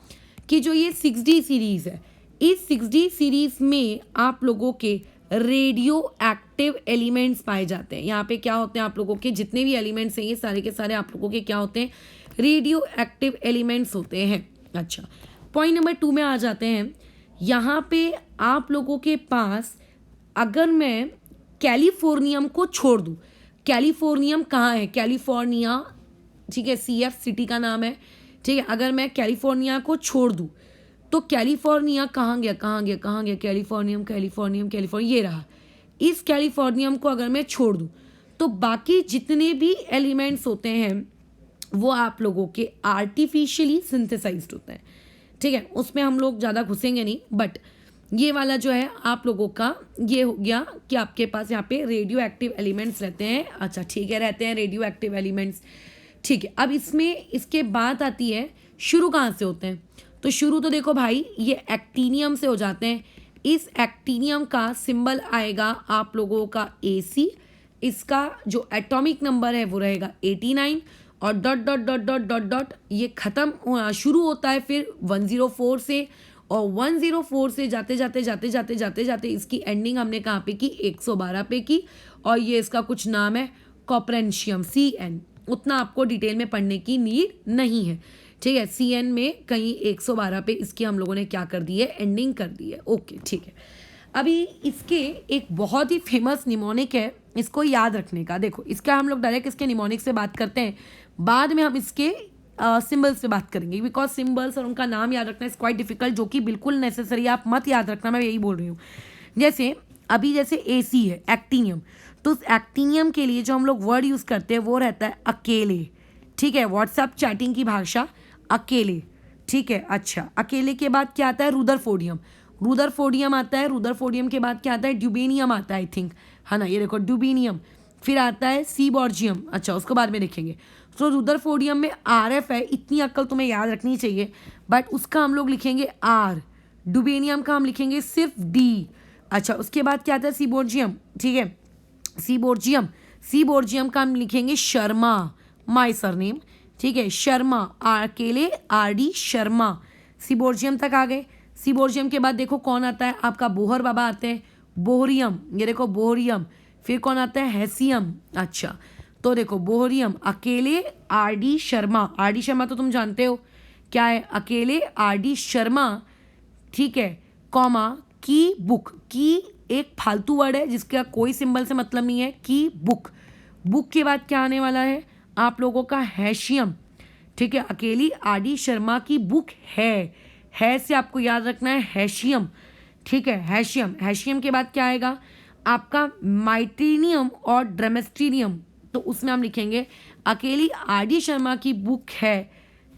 कि जो ये 6D सीरीज़ है, इस 6D सीरीज़ में आप लोगों के रेडियो एक्टिव एलिमेंट्स पाए जाते हैं। यहाँ पे क्या होते हैं आप लोगों के जितने भी एलिमेंट्स हैं ये सारे के सारे आप लोगों के क्या होते हैं, रेडियो एक्टिव एलिमेंट्स होते हैं। अच्छा, पॉइंट नंबर 2 में आ जाते हैं। यहाँ पे आप लोगों के पास अगर मैं कैलिफोर्नियम को छोड़ दूँ, कैलिफोर्नियम कहाँ है, कैलिफोर्निया, ठीक है, CF सिटी का नाम है, ठीक है। अगर मैं कैलिफोर्निया को छोड़ दूँ तो कैलिफोर्निया कहाँ गया, कहाँ गया, कहाँ गया, कैलिफोर्नियम, कैलिफोर्नियम, कैलिफोर्निया, ये रहा। इस कैलिफोर्नियम को अगर मैं छोड़ दूँ तो बाकी जितने भी एलिमेंट्स होते हैं वो आप लोगों के आर्टिफिशियली सिंथेसाइज्ड होते हैं, ठीक है। उसमें हम लोग ज़्यादा घुसेंगे नहीं, बट ये वाला जो है आप लोगों का ये हो गया कि आपके पास यहाँ पे रेडियो एक्टिव एलिमेंट्स रहते हैं। अच्छा ठीक है, रहते हैं रेडियो एक्टिव एलिमेंट्स, ठीक है। अब इसमें इसके बाद आती है शुरू कहाँ से होते हैं, तो शुरू तो देखो भाई ये एक्टीनियम से हो जाते हैं। इस एक्टीनियम का सिंबल आएगा आप लोगों का AC, इसका जो एटॉमिक नंबर है वो रहेगा 89 और dot dot dot dot dot dot ये ख़त्म होना शुरू होता है फिर 104 से, और 104 से जाते जाते जाते जाते जाते जाते इसकी एंडिंग हमने कहाँ पे की, 112 पे की, और ये इसका कुछ नाम है कॉपरेंशियम, CN। उतना आपको डिटेल में पढ़ने की नीड नहीं है, ठीक है। CN में कहीं 112 पे इसकी हम लोगों ने क्या कर दी है, एंडिंग कर दी है, ओके ठीक है। अभी इसके एक बहुत ही फेमस निमोनिक है, इसको याद रखने का। देखो इसका हम लोग डायरेक्ट इसके निमोनिक से बात करते हैं, बाद में हम इसके सिंबल्स पे बात करेंगे, बिकॉज सिंबल्स और उनका नाम याद रखना इज क्वाइट डिफिकल्ट, जो कि बिल्कुल नेसेसरी, आप मत याद रखना, मैं यही बोल रही हूँ। जैसे अभी जैसे AC है एक्टीनियम, तो उस एक्टीनियम के लिए जो हम लोग वर्ड यूज़ करते हैं वो रहता है अकेले, ठीक है। व्हाट्सएप चैटिंग की भाषा अकेले, ठीक है। अच्छा अकेले के बाद क्या आता है, रुदरफोर्डियम, रुदरफोर्डियम आता है। रुदरफोर्डियम के बाद क्या आता है, ड्यूबेनियम आता है आई थिंक, है ना, ये देखो ड्यूबेनियम। फिर आता है सीबॉर्जियम, अच्छा उसको बाद में देखेंगे। तो रुदरफोर्डियम में RF है, इतनी अक्ल तुम्हें याद रखनी चाहिए, बट उसका हम लोग लिखेंगे R। ड्यूबेनियम का हम लिखेंगे सिर्फ D। अच्छा उसके बाद क्या आता है, सीबोर्जियम, ठीक है, सीबोर्जियम, सीबोर्जियम का हम लिखेंगे शर्मा, माय सरनेम, ठीक है, शर्मा, अकेले RD शर्मा। सीबोर्जियम तक आ गए। सीबोर्जियम के बाद देखो कौन आता है, आपका बोहर बाबा आते हैं, बोहरियम, ये देखो बोहरियम। फिर कौन आता है, हैसियम। अच्छा तो देखो बोहरियम अकेले RD शर्मा, RD शर्मा तो तुम जानते हो क्या है, अकेले RD शर्मा, ठीक है, कॉमा की बुक, की एक फालतू वर्ड है जिसका कोई सिंबल से मतलब नहीं है, की बुक। बुक के बाद क्या आने वाला है आप लोगों का, हैशियम, ठीक है। अकेली RD शर्मा की बुक है से आपको याद रखना है हैशियम, ठीक है, हैशियम। हैशियम के बाद क्या आएगा आपका, माइट्रीनियम और ड्रेमेस्ट्रीनियम, तो उसमें हम लिखेंगे अकेली RD शर्मा की बुक है,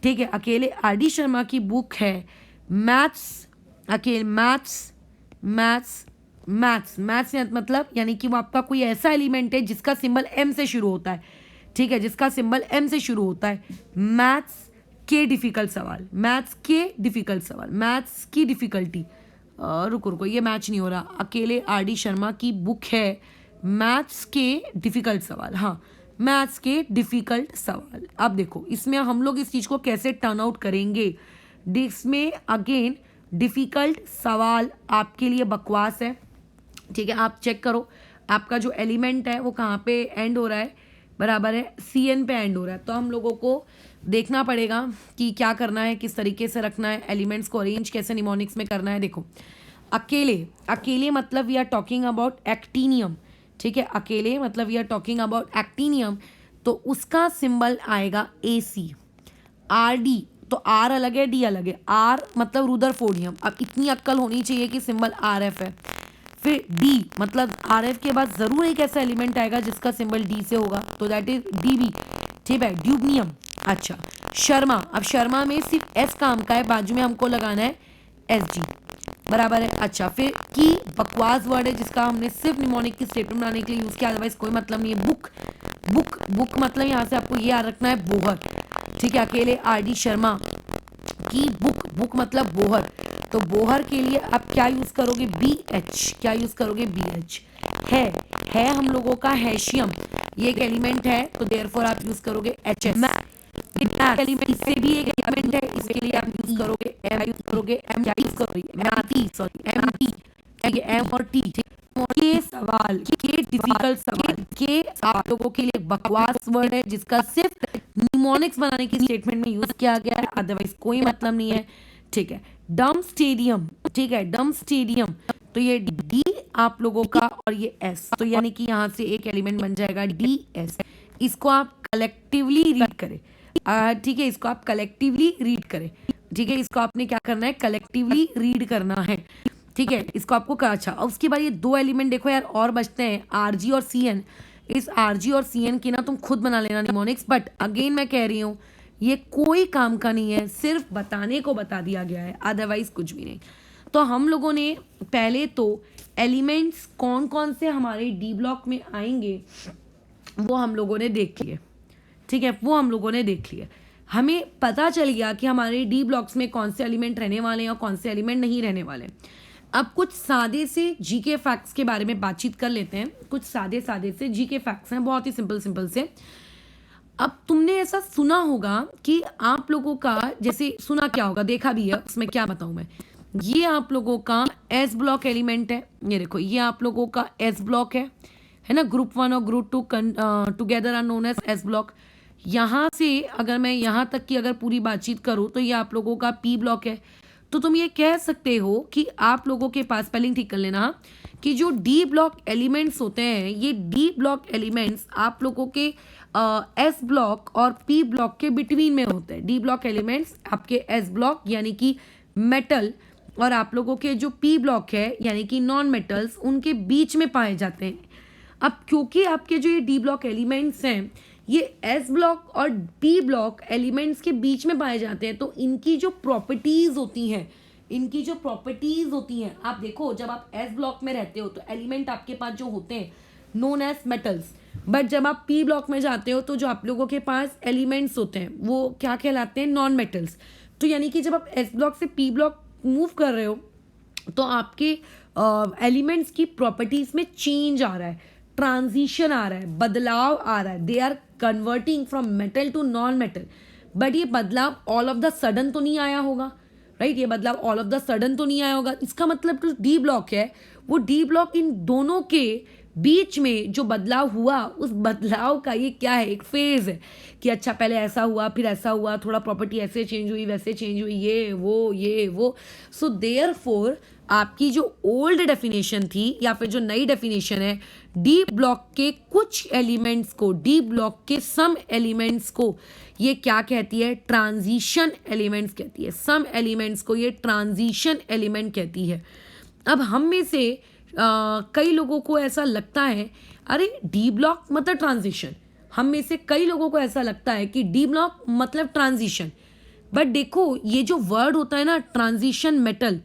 ठीक है, अकेले RD शर्मा की बुक है। मैथ्स, अकेले मैथ्स, मैथ्स, मैथ्स, मैथ्स मतलब यानी कि वो आपका कोई ऐसा एलिमेंट है जिसका सिंबल M से शुरू होता है, ठीक है, जिसका सिंबल M से शुरू होता है। मैथ्स के डिफ़िकल्ट सवाल, मैथ्स के डिफ़िकल्ट सवाल, मैथ्स की डिफ़िकल्टी, रुको ये मैच नहीं हो रहा, अकेले RD शर्मा की बुक है, मैथ्स के डिफ़िकल्ट सवाल, हाँ मैथ्स के डिफ़िकल्ट सवाल। अब देखो इसमें हम लोग इस चीज़ को कैसे टर्न आउट करेंगे, इसमें अगेन डिफ़िकल्ट सवाल आपके लिए बकवास है, ठीक है। आप चेक करो आपका जो एलिमेंट है वो कहाँ पे एंड हो रहा है, बराबर है CN पे एंड हो रहा है, तो हम लोगों को देखना पड़ेगा कि क्या करना है, किस तरीके से रखना है, एलिमेंट्स को अरेंज कैसे निमोनिक्स में करना है। देखो अकेले, अकेले मतलब we are talking about actinium, ठीक है, अकेले मतलब we are talking about actinium, तो उसका सिंबल आएगा AC। RD तो R अलग है, D अलग है, R मतलब रुदरफोर्डियम, अब इतनी अक्ल होनी चाहिए कि सिंबल RF है। फिर D मतलब RF के बाद ज़रूर एक ऐसा एलिमेंट आएगा जिसका सिंबल D से होगा, तो दैट इज DB, ठीक है, ड्यूबनियम। अच्छा शर्मा, अब शर्मा में सिर्फ S काम का है, बाजू में हमको लगाना है SG, बराबर है। अच्छा फिर की बकवास वर्ड है जिसका हमने सिर्फ निमोनिक की स्टेटमेंट बनाने के लिए यूज़ किया, अदरवाइज कोई मतलब नहीं है। बुक, बुक, बुक मतलब यहाँ से आपको ये याद रखना है बोहर, ठीक है, अकेले RD शर्मा की बुक, बुक मतलब बोहर, तो बोहर के लिए आप क्या यूज़ करोगे, BH, क्या यूज़ करोगे, BH। है हम लोगों का हैशियम, ये एक एलिमेंट है तो देयरफॉर आप यूज़ करोगे HS। एलिमेंट इससे भी एक एलिमेंट है, इसके लिए आप यूज़ करोगे M, यूज़ करोगे M, क्या यूज़ करोगे MT, M और T। के सवाल, के डिफिकल्ट सवाल, के आप लोगों के लिए बकवास वर्ड है जिसका सिर्फ निमोनिक्स बनाने की स्टेटमेंट में यूज किया गया है, अदरवाइज कोई मतलब नहीं है, ठीक है। डम स्टेडियम, ठीक है, डम स्टेडियम, तो ये आप लोगों का और ये S, तो यानी कि यहाँ से एक एलिमेंट बन जाएगा DS। इसको आप कलेक्टिवली रीड करें, ठीक है, इसको आप कलेक्टिवली रीड करें, ठीक है, इसको आपने क्या करना है, कलेक्टिवली रीड करना है, ठीक है, इसको आपको अच्छा। और उसके बाद ये दो एलिमेंट देखो यार और बचते हैं, RG और CN। इस RG और CN की ना तुम खुद बना लेना निमोनिक्स, बट अगेन मैं कह रही हूँ ये कोई काम का नहीं है, सिर्फ बताने को बता दिया गया है, अदरवाइज कुछ भी नहीं। तो हम लोगों ने पहले तो एलिमेंट्स कौन कौन से हमारे डी ब्लॉक में आएंगे वो हम लोगों ने देख लिए, ठीक है, वो हम लोगों ने देख लिया। हमें पता चल गया कि हमारे डी ब्लॉक्स में कौन से एलिमेंट रहने वाले हैं और कौन से एलिमेंट नहीं रहने वाले। अब कुछ सादे से जीके फैक्ट्स के बारे में बातचीत कर लेते हैं। कुछ सादे सादे से जीके फैक्ट्स हैं, बहुत ही सिंपल सिंपल से। अब तुमने ऐसा सुना होगा कि आप लोगों का, जैसे सुना क्या होगा, देखा भी है, उसमें क्या बताऊं मैं, ये आप लोगों का एस ब्लॉक एलिमेंट है, ये देखो ये आप लोगों का एस ब्लॉक है ना, ग्रुप 1 और group 2 together are known as S block. यहाँ से अगर मैं यहाँ तक की अगर पूरी बातचीत करूँ तो ये आप लोगों का पी ब्लॉक है। तो तुम ये कह सकते हो कि आप लोगों के पास, स्पेलिंग ठीक कर लेना, कि जो डी ब्लॉक एलिमेंट्स होते हैं, ये डी ब्लॉक एलिमेंट्स आप लोगों के एस ब्लॉक और पी ब्लॉक के बिटवीन में होते हैं। डी ब्लॉक एलिमेंट्स आपके एस ब्लॉक यानी कि मेटल और आप लोगों के जो पी ब्लॉक है यानी कि नॉन मेटल्स, उनके बीच में पाए जाते हैं। अब क्योंकि आपके जो ये डी ब्लॉक एलिमेंट्स हैं ये एस ब्लॉक और पी ब्लॉक एलिमेंट्स के बीच में पाए जाते हैं, तो इनकी जो प्रॉपर्टीज होती हैं, इनकी जो प्रॉपर्टीज होती हैं, आप देखो जब आप एस ब्लॉक में रहते हो तो एलिमेंट आपके पास जो होते हैं नोन एज मेटल्स, बट जब आप पी ब्लॉक में जाते हो तो जो आप लोगों के पास एलिमेंट्स होते हैं वो क्या कहलाते हैं, नॉन मेटल्स। तो यानी कि जब आप एस ब्लॉक से पी ब्लॉक मूव कर रहे हो तो आपके एलिमेंट्स की प्रॉपर्टीज में चेंज आ रहा है, ट्रांजिशन आ रहा है, बदलाव आ रहा है, they are converting from metal to non metal. But ये बदलाव ऑल ऑफ द सडन तो नहीं आया होगा, राइट, ये बदलाव ऑल ऑफ द सडन तो नहीं आया होगा। इसका मतलब जो डी ब्लॉक है वो डी ब्लॉक इन दोनों के बीच में जो बदलाव हुआ, उस बदलाव का ये क्या है, एक फेज है कि अच्छा पहले ऐसा हुआ फिर ऐसा हुआ, थोड़ा प्रॉपर्टी ऐसे चेंज हुई वैसे चेंज हुई, ये वो। सो देयरफॉर आपकी जो ओल्ड डेफिनेशन थी या फिर जो नई डेफिनेशन है, डी ब्लॉक के कुछ एलिमेंट्स को, डी ब्लॉक के सम एलिमेंट्स को ये क्या कहती है, ट्रांजिशन एलिमेंट्स कहती है। सम एलिमेंट्स को ये ट्रांजिशन एलिमेंट कहती है। अब हम में से कई लोगों को ऐसा लगता है अरे डी ब्लॉक मतलब ट्रांजिशन, हम में से कई लोगों को ऐसा लगता है कि डी ब्लॉक मतलब ट्रांजिशन। बट देखो ये जो वर्ड होता है ना ट्रांजिशन मेटल,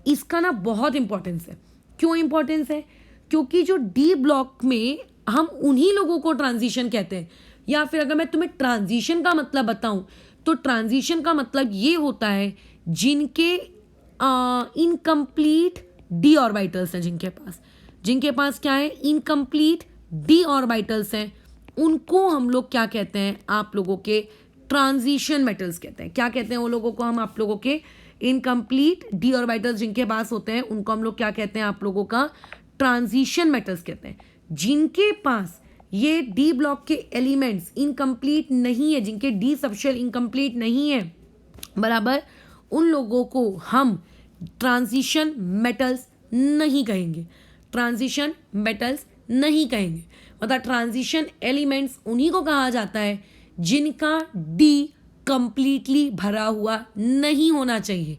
इसका ना बहुत इंपॉर्टेंस है। क्यों इंपॉर्टेंस है, क्योंकि जो डी ब्लॉक में हम उन्हीं लोगों को ट्रांजिशन कहते हैं। या फिर अगर मैं तुम्हें ट्रांजिशन का मतलब बताऊं तो ट्रांजिशन का मतलब ये होता है जिनके इनकम्प्लीट डी ऑर्बिटल्स हैं, जिनके पास क्या है, इनकम्प्लीट डी ऑर्बिटल्स हैं, उनको हम लोग क्या कहते हैं, आप लोगों के ट्रांजिशन मेटल्स कहते हैं। क्या कहते हैं वो लोगों को, हम आप लोगों के इनकम्प्लीट डी ऑर्बिटल्स जिनके पास होते हैं उनको हम लोग क्या कहते हैं, आप लोगों का ट्रांजिशन मेटल्स कहते हैं। जिनके पास ये डी ब्लॉक के एलिमेंट्स इनकम्प्लीट नहीं है, जिनके डी सबशेल इनकम्प्लीट नहीं है बराबर, उन लोगों को हम ट्रांजिशन मेटल्स नहीं कहेंगे, ट्रांजिशन मेटल्स नहीं कहेंगे। मतलब ट्रांजिशन एलिमेंट्स उन्हीं को कहा जाता है जिनका डी कंप्लीटली भरा हुआ नहीं होना चाहिए।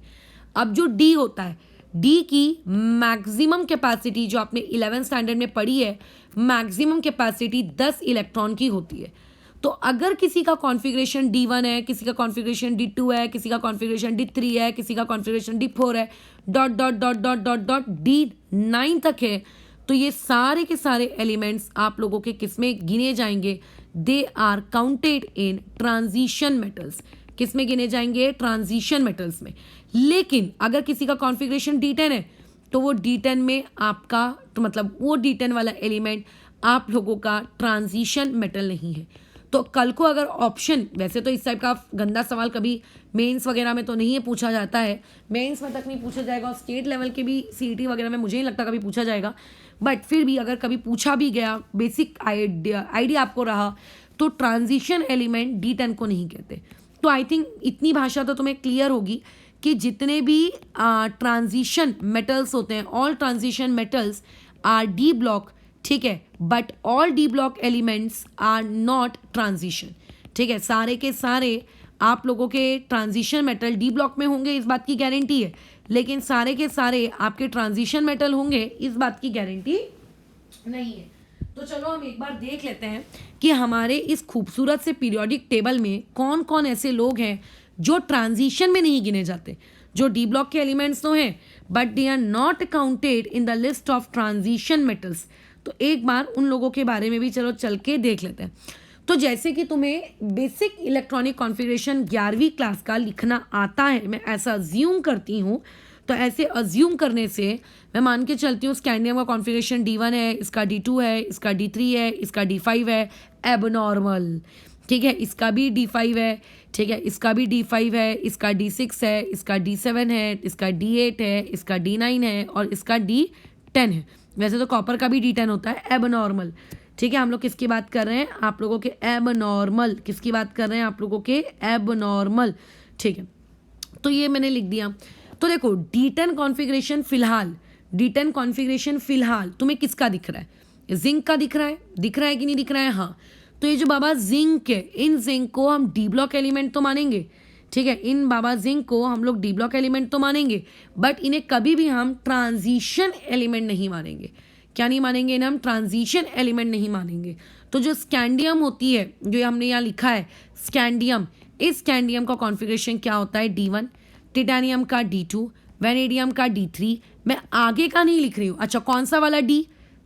अब जो डी होता है, डी की मैक्सिमम कैपेसिटी जो आपने 11th स्टैंडर्ड में पढ़ी है, मैक्सिमम कैपेसिटी 10 इलेक्ट्रॉन की होती है। तो अगर किसी का कॉन्फ़िगरेशन D1 है, किसी का कॉन्फ़िगरेशन D2 है, किसी का कॉन्फ़िगरेशन D3 है, किसी का कॉन्फ़िगरेशन D4 है, dot dot dot dot dot dot D9 तक है, तो ये सारे के सारे एलिमेंट्स आप लोगों के किस में गिने जाएंगे, they are counted in transition metals. किस में गिने जाएंगे, ट्रांजिशन मेटल्स में। लेकिन अगर किसी का कॉन्फ़िगरेशन D10 है तो वो D10 में आपका, तो मतलब वो D10 वाला एलिमेंट आप लोगों का ट्रांजिशन मेटल नहीं है। तो कल को अगर ऑप्शन, वैसे तो इस टाइप का गंदा सवाल कभी मेंस वगैरह में तो नहीं है पूछा जाता है, मेंस में तक नहीं पूछा जाएगा और स्टेट लेवल के भी CET वगैरह में मुझे नहीं लगता कभी पूछा जाएगा, बट फिर भी अगर कभी पूछा भी गया, बेसिक आइडिया आपको रहा, तो ट्रांजिशन एलिमेंट D10 को नहीं कहते। तो आई थिंक इतनी भाषा तो तुम्हें क्लियर होगी कि जितने भी ट्रांजिशन मेटल्स होते हैं, all transition metals are D block, ठीक है, but all D block elements are not transition, ठीक है, सारे के सारे आप लोगों के ट्रांजिशन मेटल डी ब्लॉक में होंगे, इस बात की गारंटी है, लेकिन सारे के सारे आपके ट्रांजिशन मेटल होंगे, इस बात की गारंटी नहीं है। तो चलो हम एक बार देख लेते हैं कि हमारे इस खूबसूरत से पीरियोडिक टेबल में कौन कौन ऐसे लोग हैं जो ट्रांजिशन में नहीं गिने जाते, जो डी ब्लॉक के एलिमेंट्स तो हैं but they are not counted in the list of transition metals. तो एक बार उन लोगों के बारे में भी चलो चल के देख लेते हैं। तो जैसे कि तुम्हें बेसिक इलेक्ट्रॉनिक कॉन्फ़िगरेशन 11वीं क्लास का लिखना आता है, मैं ऐसा अज्यूम करती हूँ, तो ऐसे अज्यूम करने से मैं मान के चलती हूँ स्कैंडियम का कॉन्फ़िगरेशन D1 है, इसका D2 है, इसका D3 है, इसका D5 है, एबनॉर्मल, ठीक है, इसका भी D5 है, ठीक है, इसका भी D5 है, इसका D6 है, इसका D7 है, इसका D8 है, इसका D9 है और इसका D10 है। वैसे तो कॉपर का भी D10 होता है, एबनॉर्मल, ठीक है। हम लोग किसकी बात कर रहे हैं, आप लोगों के एबनॉर्मल, किसकी बात कर रहे हैं, आप लोगों के एबनॉर्मल, ठीक है। तो ये मैंने लिख दिया। तो देखो D10 कॉन्फ़िगरेशन फिलहाल, D10 कॉन्फ़िगरेशन फिलहाल तुम्हें किसका दिख रहा है, जिंक का दिख रहा है कि नहीं दिख रहा है, हाँ। तो ये जो बाबा जिंक है, इन जिंक को हम डी ब्लॉक एलिमेंट तो मानेंगे, ठीक है, इन बाबा जिंक को हम लोग डी ब्लॉक एलिमेंट तो मानेंगे, बट इन्हें कभी भी हम ट्रांजिशन एलिमेंट नहीं मानेंगे। क्या नहीं मानेंगे, इन्हें हम ट्रांजिशन एलिमेंट नहीं मानेंगे। तो जो स्कैंडियम होती है, जो हमने यहाँ लिखा है स्कैंडियम, इस स्कैंडियम का कॉन्फ़िगरेशन क्या होता है, D1, टिटानियम का D2, वेनेडियम का D3। मैं आगे का नहीं लिख रही हूँ। अच्छा, कौन सा वाला D,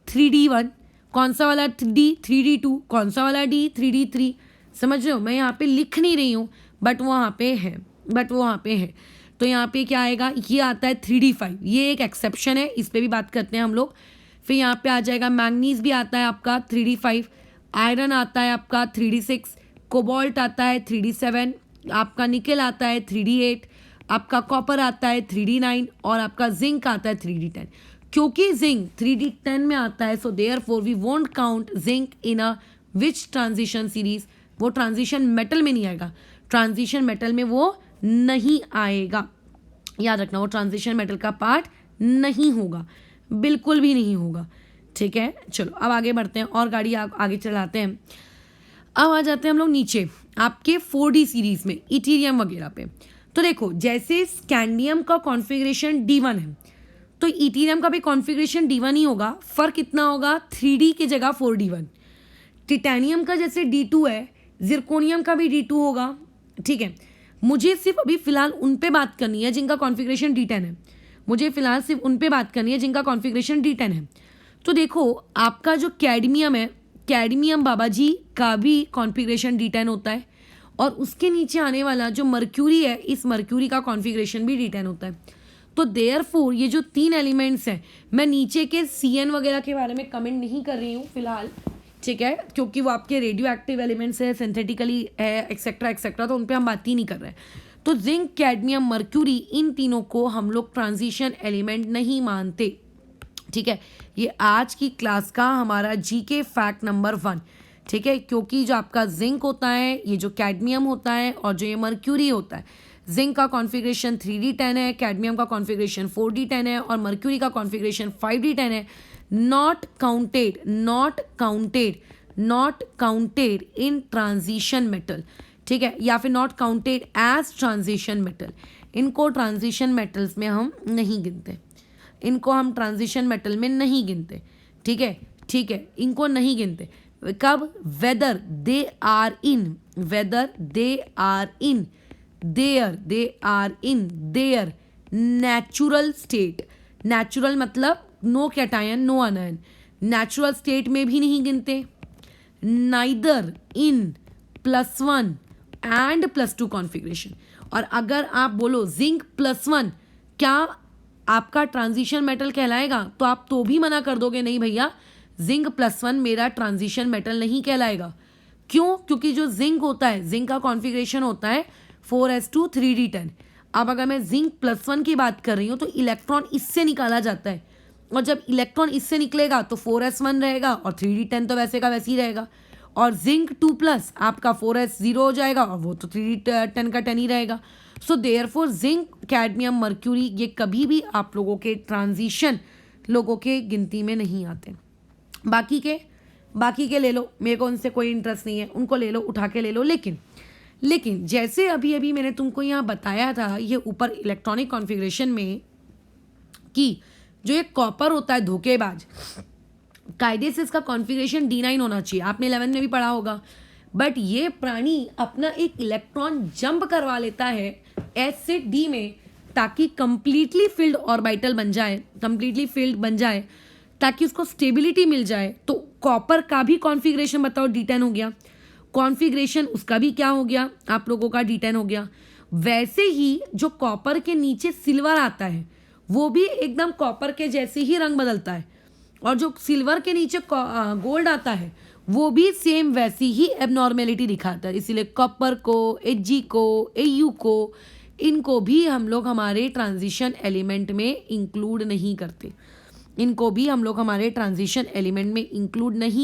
3D1, कौन सा वाला D, 3D2, कौन सा वाला D, 3D3, समझ रहे हो। मैं यहाँ पे लिख नहीं रही हूँ, बट वहाँ पे है, तो यहाँ पे क्या आएगा, ये आता है 3D5, ये एक एक्सेप्शन है, इस पर भी बात करते हैं हम लोग। फिर यहाँ पे आ जाएगा मैंगनीज भी आता है आपका 3D5, आयरन आता है आपका 3D6, कोबाल्ट आता है 3D7, आपका निकेल आता है 3D8, आपका कॉपर आता है 3D9 और आपका जिंक आता है 3D10। क्योंकि जिंक 3D10 में आता है, so therefore we won't count zinc in a which transition series, वो ट्रांजिशन मेटल में नहीं आएगा, ट्रांजिशन मेटल में वो नहीं आएगा, याद रखना, वो ट्रांजिशन मेटल का पार्ट नहीं होगा, बिल्कुल भी नहीं होगा, ठीक है। चलो अब आगे बढ़ते हैं और गाड़ी आगे चलाते हैं। अब आ जाते हैं हम लोग नीचे आपके 4D सीरीज में, इथीरियम वगैरह पे। तो देखो जैसे स्कैंडियम का कॉन्फ़िगरेशन D1 है, तो इथीरियम का भी कॉन्फ़िगरेशन D1 ही होगा, फ़र्क कितना होगा, 3D की जगह 4D1। टिटेनियम का जैसे D2 है, जिरकोनियम का भी D2 होगा, ठीक है। मुझे सिर्फ अभी फ़िलहाल उन पे बात करनी है जिनका कॉन्फ़िगरेशन D10 है, मुझे फ़िलहाल सिर्फ उन पे बात करनी है जिनका कॉन्फ़िगरेशन D10 है। तो देखो आपका जो कैडमियम है, कैडमियम बाबा जी का भी कॉन्फ़िगरेशन D10 होता है, और उसके नीचे आने वाला जो मर्क्यूरी है, इस मर्क्यूरी का कॉन्फ़िगरेशन भी D10 होता है। तो देयरफॉर ये जो 3 एलिमेंट्स हैं, मैं नीचे के CN वगैरह के बारे में कमेंट नहीं कर रही हूँ फिलहाल, ठीक है, क्योंकि वो आपके रेडियो एक्टिव एलिमेंट्स है, सिंथेटिकली है, एक्सेट्रा एक्सेट्रा, तो उन पर हम बात ही नहीं कर रहे हैं। तो जिंक, कैडमियम, मर्क्यूरी, इन तीनों को हम लोग ट्रांजिशन एलिमेंट नहीं मानते, ठीक है। ये आज की क्लास का हमारा GK फैक्ट नंबर 1, ठीक है, क्योंकि जो आपका जिंक होता है, ये जो कैडमियम होता है और जो ये मर्क्यूरी होता है, जिंक का कॉन्फ़िगरेशन 3D10 है, कैडमियम का कॉन्फ़िगरेशन 4D10 है और मर्क्यूरी का कॉन्फ़िगरेशन 5D10 है। Not counted in transition metal, ठीक है, या फिर not counted as transition metal. इनको ट्रांजिशन मेटल्स में हम नहीं गिनते, इनको हम ट्रांजिशन मेटल में नहीं गिनते, ठीक है, इनको नहीं गिनते। कब, whether they are in their natural state, natural मतलब no cation no anion, natural state में भी नहीं गिनते। Neither in +1 and +2 configuration. और अगर आप बोलो जिंक +1 क्या आपका ट्रांजिशन मेटल कहलाएगा, तो आप तो भी मना कर दोगे, नहीं भैया जिंक +1 मेरा ट्रांजिशन मेटल नहीं कहलाएगा। क्यों, क्योंकि जो जिंक होता है, जिंक का कॉन्फ़िगरेशन होता है 4s2 3D10। अब अगर मैं जिंक +1 की बात कर रही हूँ तो इलेक्ट्रॉन इससे निकाला जाता है, और जब इलेक्ट्रॉन इससे निकलेगा तो 4s1 रहेगा और 3D10 तो वैसे का वैसे ही रहेगा, और जिंक 2+ आपका 4s0 हो जाएगा और वो तो 3D10 का 10 ही रहेगा। So therefore zinc, cadmium, mercury ये कभी भी आप लोगों के ट्रांजिशन लोगों के गिनती में नहीं आते। बाकी के ले लो, मेरे को उनसे कोई इंटरेस्ट नहीं है, उनको ले लो, उठा के ले लो। लेकिन जैसे अभी अभी मैंने तुमको यहाँ बताया था ये ऊपर इलेक्ट्रॉनिक कॉन्फ़िगरेशन में कि जो एक कॉपर होता है धोखेबाज, कायदे से इसका कॉन्फ़िगरेशन D9 होना चाहिए, आपने 11 में भी पढ़ा होगा। बट ये प्राणी अपना एक इलेक्ट्रॉन जंप करवा लेता है S से D में, ताकि कंप्लीटली फिल्ड ऑर्बिटल बन जाए, ताकि उसको स्टेबिलिटी मिल जाए। तो कॉपर का भी कॉन्फ़िगरेशन बताओ D10 हो गया, कॉन्फ़िगरेशन उसका भी क्या हो गया, आप लोगों का D10 हो गया। वैसे ही जो कॉपर के नीचे सिल्वर आता है वो भी एकदम कॉपर के जैसे ही रंग बदलता है, और जो सिल्वर के नीचे गोल्ड आता है वो भी सेम वैसी ही एबनॉर्मेलिटी दिखाता है। इसीलिए कॉपर को, Ag को, Au को, इनको भी हम लोग हमारे ट्रांजिशन एलिमेंट में इंक्लूड नहीं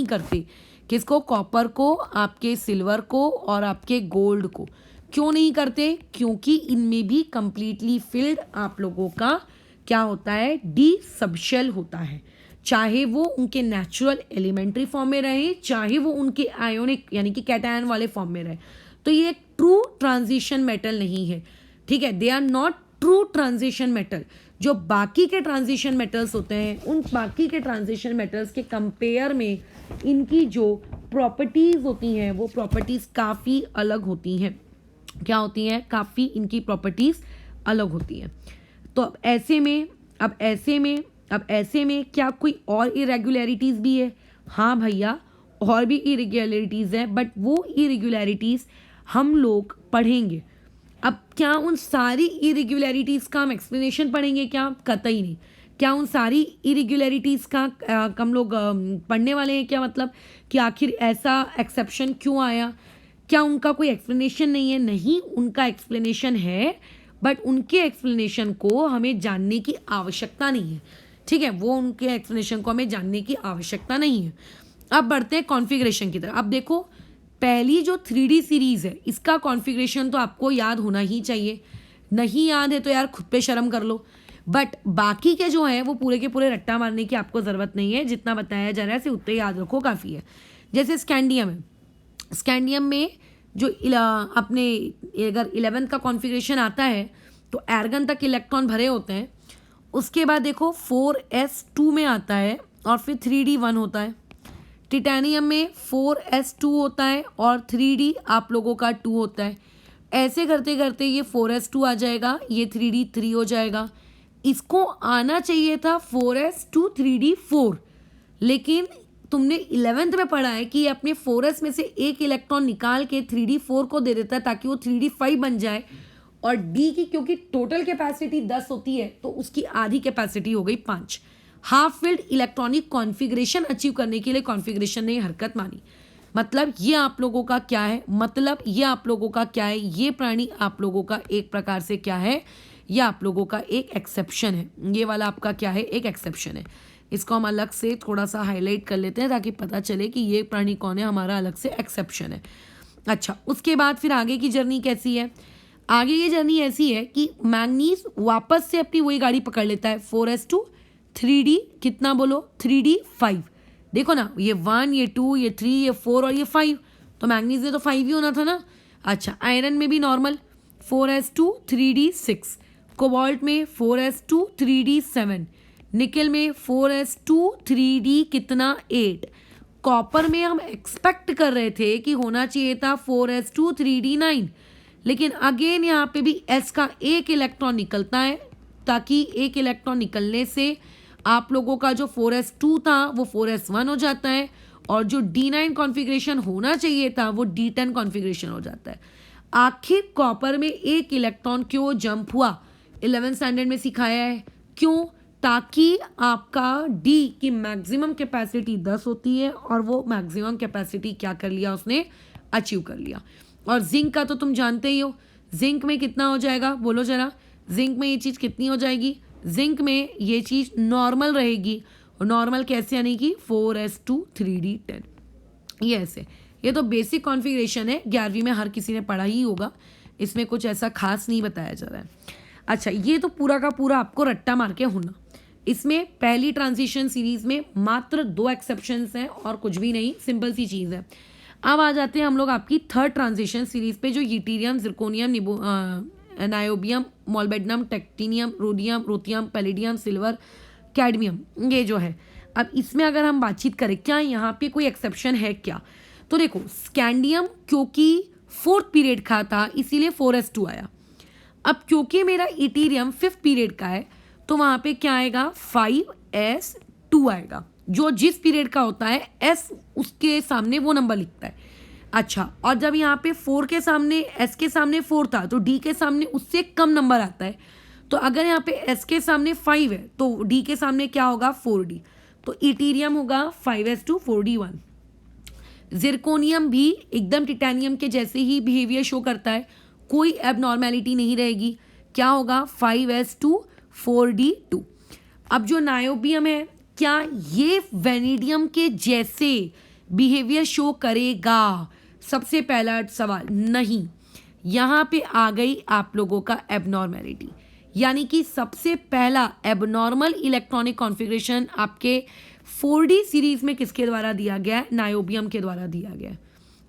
करते। किसको? कॉपर को, आपके सिल्वर को और आपके गोल्ड को। क्यों नहीं करते? क्योंकि इनमें भी कंप्लीटली फिल्ड आप लोगों का क्या होता है, डी सबशेल होता है, चाहे वो उनके नेचुरल एलिमेंट्री फॉर्म में रहे, चाहे वो उनके आयोनिक यानी कि कैटायन वाले फॉर्म में रहे। तो ये एक ट्रू ट्रांजिशन मेटल नहीं है, ठीक है, they are not true transition metal. जो बाकी के ट्रांजिशन मेटल्स होते हैं, उन बाकी के ट्रांजिशन मेटल्स के कंपेयर में इनकी जो प्रॉपर्टीज़ होती हैं वो प्रॉपर्टीज़ काफ़ी अलग होती हैं। क्या होती हैं? काफ़ी इनकी प्रॉपर्टीज़ अलग होती हैं। तो अब ऐसे में क्या कोई और इरेगुलरिटीज़ भी है? हाँ भैया, और भी इरेगुलरिटीज़ है, बट वो इरेगुलरिटीज़ हम लोग पढ़ेंगे। अब क्या उन सारी इरेगुलरिटीज़ का हम एक्सप्लेनेशन पढ़ेंगे क्या? कतई नहीं। क्या उन सारी इरेगुलरिटीज़ का हम लोग पढ़ने वाले हैं क्या? मतलब कि आखिर ऐसा एक्सेप्शन क्यों आया? क्या उनका कोई एक्सप्लेनेशन नहीं है? नहीं, उनका एक्सप्लेनेशन है, बट उनके एक्सप्लेनेशन को हमें जानने की आवश्यकता नहीं है, ठीक है, वो उनके एक्सप्लेनेशन को हमें जानने की आवश्यकता नहीं है। अब बढ़ते हैं कॉन्फ़िगरेशन की तरफ। अब देखो, पहली जो 3D सीरीज़ है इसका कॉन्फ़िगरेशन तो आपको याद होना ही चाहिए, नहीं याद है तो यार खुद पे शर्म कर लो। बट बाकी के जो है वो पूरे के पूरे रट्टा मारने की आपको ज़रूरत नहीं है, जितना बताया जा रहा है उतना याद रखो, काफ़ी है। जैसे स्कैंडियम है, स्कैंडियम में जो अपने अगर 11 का कॉन्फ़िगरेशन आता है तो एर्गन तक इलेक्ट्रॉन भरे होते हैं। उसके बाद देखो 4s2 में आता है और फिर 3d1 होता है। टिटेनियम में 4s2 होता है और 3d आप लोगों का 2 होता है। ऐसे करते करते ये 4s2 आ जाएगा, ये 3d3 हो जाएगा। इसको आना चाहिए था 4s2 3d4, लेकिन तुमने 11th में पढ़ा है कि अपने 4s में से एक इलेक्ट्रॉन निकाल के 3d4 को दे देता है ताकि वो 3d5 बन जाए, और d की क्योंकि टोटल कैपेसिटी 10 होती है तो उसकी आधी कैपेसिटी हो गई 5। Half filled electronic configuration achieve करने के लिए कॉन्फ़िगरेशन ने हरकत मानी। मतलब ये आप लोगों का क्या है? ये प्राणी आप लोगों का एक प्रकार से क्या है? ये आप लोगों का एक एक्सेप्शन है। ये वाला आपका क्या है? एक एक्सेप्शन है। इसको हम अलग से थोड़ा सा हाईलाइट कर लेते हैं ताकि पता चले कि ये प्राणी कौन है, हमारा अलग से एक्सेप्शन है। अच्छा, उसके बाद फिर आगे की जर्नी कैसी है? आगे ये जर्नी ऐसी है कि मैंगनीज वापस से अपनी वही गाड़ी पकड़ लेता है, 4s2 3d कितना बोलो? 3d5। देखो ना, ये 1, ये 2, ये 3, ये 4 और ये 5, तो मैंगनीज ने तो 5 ही होना था ना। अच्छा, आयरन में भी नॉर्मल 4s2 3d6, कोबाल्ट में 4s2 3d7, निकल में 4s2 3d कितना 8। कॉपर में हम एक्सपेक्ट कर रहे थे कि होना चाहिए था 4s2 3d9, लेकिन अगेन यहाँ पे भी s का एक इलेक्ट्रॉन निकलता है, ताकि एक इलेक्ट्रॉन निकलने से आप लोगों का जो 4s2 था वो 4s1 हो जाता है, और जो d9 कॉन्फ़िगरेशन होना चाहिए था वो d10 कॉन्फ़िगरेशन हो जाता है। आखिर कॉपर में एक इलेक्ट्रॉन क्यों जंप हुआ? 11th स्टैंडर्ड में सिखाया है। क्यों? ताकि आपका d की मैक्सिमम कैपेसिटी 10 होती है और वो मैक्सिमम कैपेसिटी क्या कर लिया उसने? अचीव कर लिया। और जिंक का तो तुम जानते ही हो, जिंक में कितना हो जाएगा? बोलो जरा, जिंक में ये चीज़ कितनी हो जाएगी? जिंक में ये चीज़ नॉर्मल रहेगी, और नॉर्मल कैसे? यानी कि 4s2 3d10। ये ऐसे, ये तो बेसिक कॉन्फ़िगरेशन है, 11वीं में हर किसी ने पढ़ा ही होगा, इसमें कुछ ऐसा खास नहीं बताया जा रहा है। अच्छा, ये तो पूरा का पूरा आपको रट्टा मार के होना, इसमें पहली ट्रांजिशन सीरीज में मात्र 2 एक्सेप्शंस हैं और कुछ भी नहीं, सिंपल सी चीज़ है। अब आ जाते हैं हम लोग आपकी थर्ड ट्रांजिशन सीरीज पे, जो yttrium, zirconium, niobium, molybdenum, technetium, rhodium, ruthenium, palladium, silver, cadmium, ये जो है। अब इसमें अगर हम बातचीत करें क्या यहाँ पे कोई एक्सेप्शन है क्या, तो देखो स्कैंडियम क्योंकि 4th पीरियड का था इसीलिए 4s2 आया। अब क्योंकि मेरा इटीरियम 5th पीरियड का है तो वहाँ पे क्या आएगा, 5s2 आएगा। जो जिस पीरियड का होता है s उसके सामने वो नंबर लिखता है। अच्छा, और जब यहाँ पे 4 के सामने s के सामने 4 था तो d के सामने उससे कम नंबर आता है। तो अगर यहाँ पे s के सामने 5 है तो d के सामने क्या होगा, 4d। तो इटीरियम होगा 5s2 4d1। जिरकोनियम भी एकदम टिटेनियम के जैसे ही बिहेवियर शो करता है, कोई एबनॉर्मेलिटी नहीं रहेगी, क्या होगा 5s2 4d2। अब जो नायोबियम है क्या ये वेनेडियम के जैसे बिहेवियर शो करेगा, सबसे पहला सवाल नहीं। यहाँ पे आ गई आप लोगों का एबनॉर्मेलिटी, यानी कि सबसे पहला एबनॉर्मल इलेक्ट्रॉनिक कॉन्फ़िगरेशन आपके 4D सीरीज में किसके द्वारा दिया गया है, नायोबियम के द्वारा दिया गया है।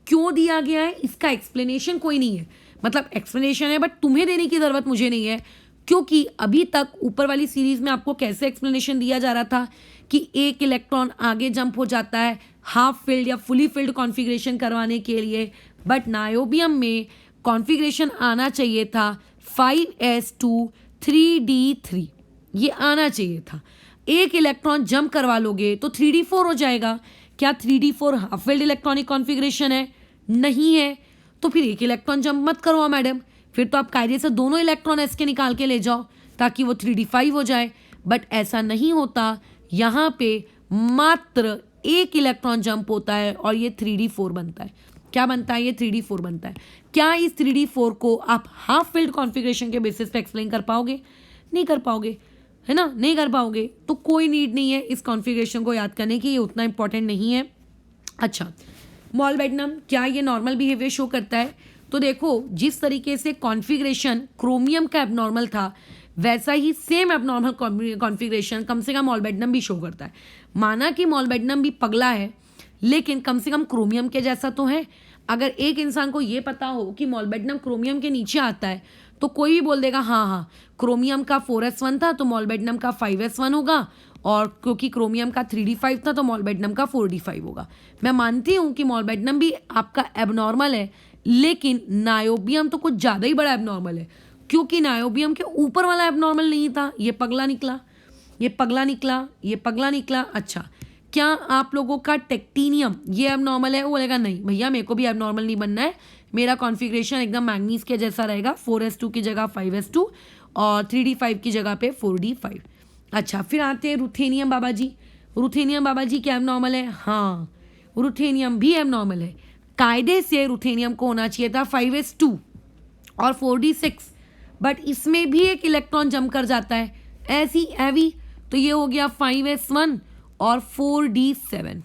क्यों दिया गया है इसका एक्सप्लेनेशन कोई नहीं है, मतलब एक्सप्लेनेशन है बट तुम्हें देने की ज़रूरत मुझे नहीं है, क्योंकि अभी तक ऊपर वाली सीरीज में आपको कैसे एक्सप्लेनेशन दिया जा रहा था कि एक इलेक्ट्रॉन आगे जंप हो जाता है हाफ फिल्ड या फुली फिल्ड कॉन्फ़िगरेशन करवाने के लिए, बट नायोबियम में कॉन्फ़िगरेशन आना चाहिए था 5s2 3d3, ये आना चाहिए था। एक इलेक्ट्रॉन जंप करवा लोगे तो 3d4 हो जाएगा। क्या 3d4 half filled electronic configuration है, नहीं है, तो फिर एक इलेक्ट्रॉन जंप मत करवाओ मैडम, फिर तो आप कायदे से दोनों इलेक्ट्रॉन s के निकाल के ले जाओ ताकि वो 3d5 हो जाए। बट ऐसा नहीं होता, यहाँ पे मात्र एक इलेक्ट्रॉन जंप होता है और ये 3d4 बनता है। क्या बनता है, ये 3d4 बनता है। क्या इस 3d4 को आप हाफ फिल्ड कॉन्फ़िगरेशन के बेसिस पे एक्सप्लेन कर पाओगे, नहीं कर पाओगे, है ना, नहीं कर पाओगे। तो कोई नीड नहीं है इस कॉन्फ़िगरेशन को याद करने की, ये उतना इंपॉर्टेंट नहीं है। अच्छा, मॉल्बेडनम क्या ये नॉर्मल बिहेवियर शो करता है, तो देखो जिस तरीके से कॉन्फ़िगरेशन क्रोमियम का एबनॉर्मल था वैसा ही सेम एबनॉर्मल कॉन्फ़िगरेशन कम से कम मॉल्बेडनम भी शो करता है। माना कि मॉल्बेडनम भी पगला है लेकिन कम से कम क्रोमियम के जैसा तो है। अगर एक इंसान को ये पता हो कि मॉल्बेडनम क्रोमियम के नीचे आता है तो कोई भी बोल देगा हाँ हाँ क्रोमियम का 4s1 था तो मॉल्बेडनम का 5s1 होगा, और क्योंकि क्रोमियम का 3d5 था तो मॉल्बेडनम का 4d5 होगा। मैं मानती हूँ कि मॉल्बेडनम भी आपका एबनॉर्मल है, लेकिन नायोबियम तो कुछ ज़्यादा ही बड़ा एबनॉर्मल है, क्योंकि नायोबियम के ऊपर वाला एबनॉर्मल नहीं था, ये पगला निकला, ये पगला निकला, ये पगला निकला। अच्छा, क्या आप लोगों का टेक्टिनियम ये एबनॉर्मल है, वो बोलेगा नहीं भैया मेरे को भी एबनॉर्मल नहीं बनना है, मेरा कॉन्फ़िगरेशन एकदम मैंगनीज के जैसा रहेगा, 4s2 की जगह 5s2 और 3d5 की जगह पे 4d5। अच्छा, फिर आते हैं रुथेनियम बाबा जी। रुथेनियम बाबा जी क्या एबनॉर्मल है, हाँ रुथेनियम भी एबनॉर्मल है। कायदे से रुथेनियम को होना चाहिए था 5s2 और 4d6, बट इसमें भी एक इलेक्ट्रॉन जंप कर जाता है ऐसी हैवी, तो ये हो गया 5s1 और 4d7।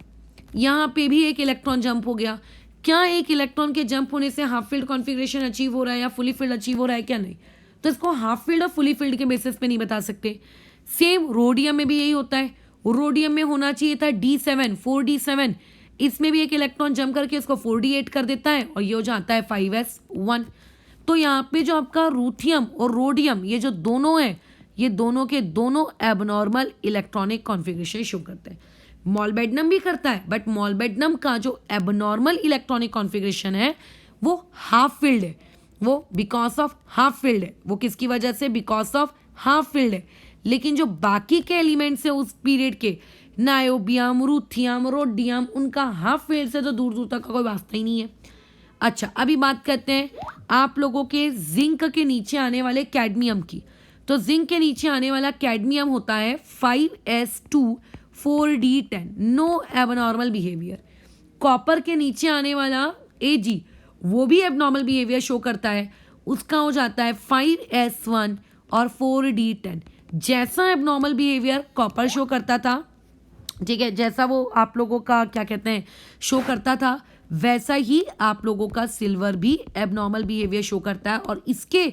यहाँ पे भी एक इलेक्ट्रॉन जंप हो गया। क्या एक इलेक्ट्रॉन के जंप होने से हाफ फील्ड कॉन्फ़िगरेशन अचीव हो रहा है या फुली फील्ड अचीव हो रहा है, क्या नहीं, तो इसको हाफ फील्ड और फुली फील्ड के बेसिस पे नहीं बता सकते। सेम रोडियम में भी यही होता है, रोडियम में होना चाहिए था d7 4d7, इसमें भी एक इलेक्ट्रॉन जंप करके इसको 4d8 कर देता है और ये हो जाता है 5s1। तो यहाँ पे जो आपका रूथियम और रोडियम ये जो दोनों हैं, ये दोनों के दोनों एबनॉर्मल इलेक्ट्रॉनिक कॉन्फ़िगरेशन शो करते हैं। मॉल्बेडनम भी करता है, बट मॉल्बेडनम का जो एबनॉर्मल इलेक्ट्रॉनिक कॉन्फ़िगरेशन है वो हाफ फील्ड है, वो बिकॉज ऑफ हाफ फील्ड है। वो किसकी वजह से, बिकॉज ऑफ हाफ फील्ड है। लेकिन जो बाकी के एलिमेंट्स है उस पीरियड के, नायोबियम, रूथियम, रोडियम, उनका हाफ फील्ड से तो दूर दूर तक का कोई वास्ता ही नहीं है। अच्छा, अभी बात करते हैं आप लोगों के जिंक के नीचे आने वाले कैडमियम की। तो जिंक के नीचे आने वाला कैडमियम होता है 5s2 4d10, no abnormal behaviour. Copper के नीचे आने वाला Ag वो भी एबनॉर्मल बिहेवियर शो करता है, उसका हो जाता है 5s1 और 4d10। जैसा एबनॉर्मल बिहेवियर कॉपर शो करता था, ठीक है, जैसा वो आप लोगों का क्या कहते हैं शो करता था, वैसा ही आप लोगों का सिल्वर भी एबनॉर्मल बिहेवियर शो करता है। और इसके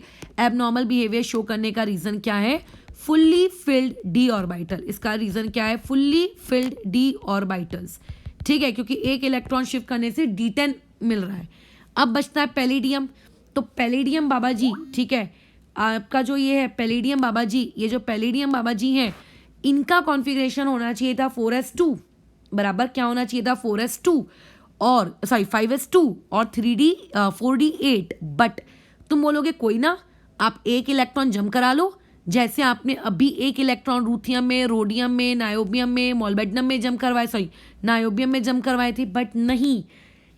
एबनॉर्मल बिहेवियर शो करने का रीज़न क्या है, फुल्ली फिल्ड डी ऑर्बिटल। इसका रीजन क्या है? फुल्ली फिल्ड डी ऑर्बिटल्स, ठीक है, क्योंकि एक इलेक्ट्रॉन शिफ्ट करने से D10 मिल रहा है। अब बचता है पैलेडियम। तो पैलेडियम बाबा जी, ठीक है, आपका जो ये है पैलेडियम बाबा जी, ये जो पैलेडियम बाबा जी हैं, इनका कॉन्फ़िगरेशन होना चाहिए था 4s2 बराबर क्या होना चाहिए था? 4s2 और सॉरी 5s2 और 4d8। बट तुम बोलोगे कोई ना, आप एक इलेक्ट्रॉन जम करा लो, जैसे आपने अभी एक इलेक्ट्रॉन रूथियम में, रोडियम में, नायोबियम में, मोल्बेडिनम में जम करवाए, सॉरी नायोबियम में जम करवाए थे। बट नहीं,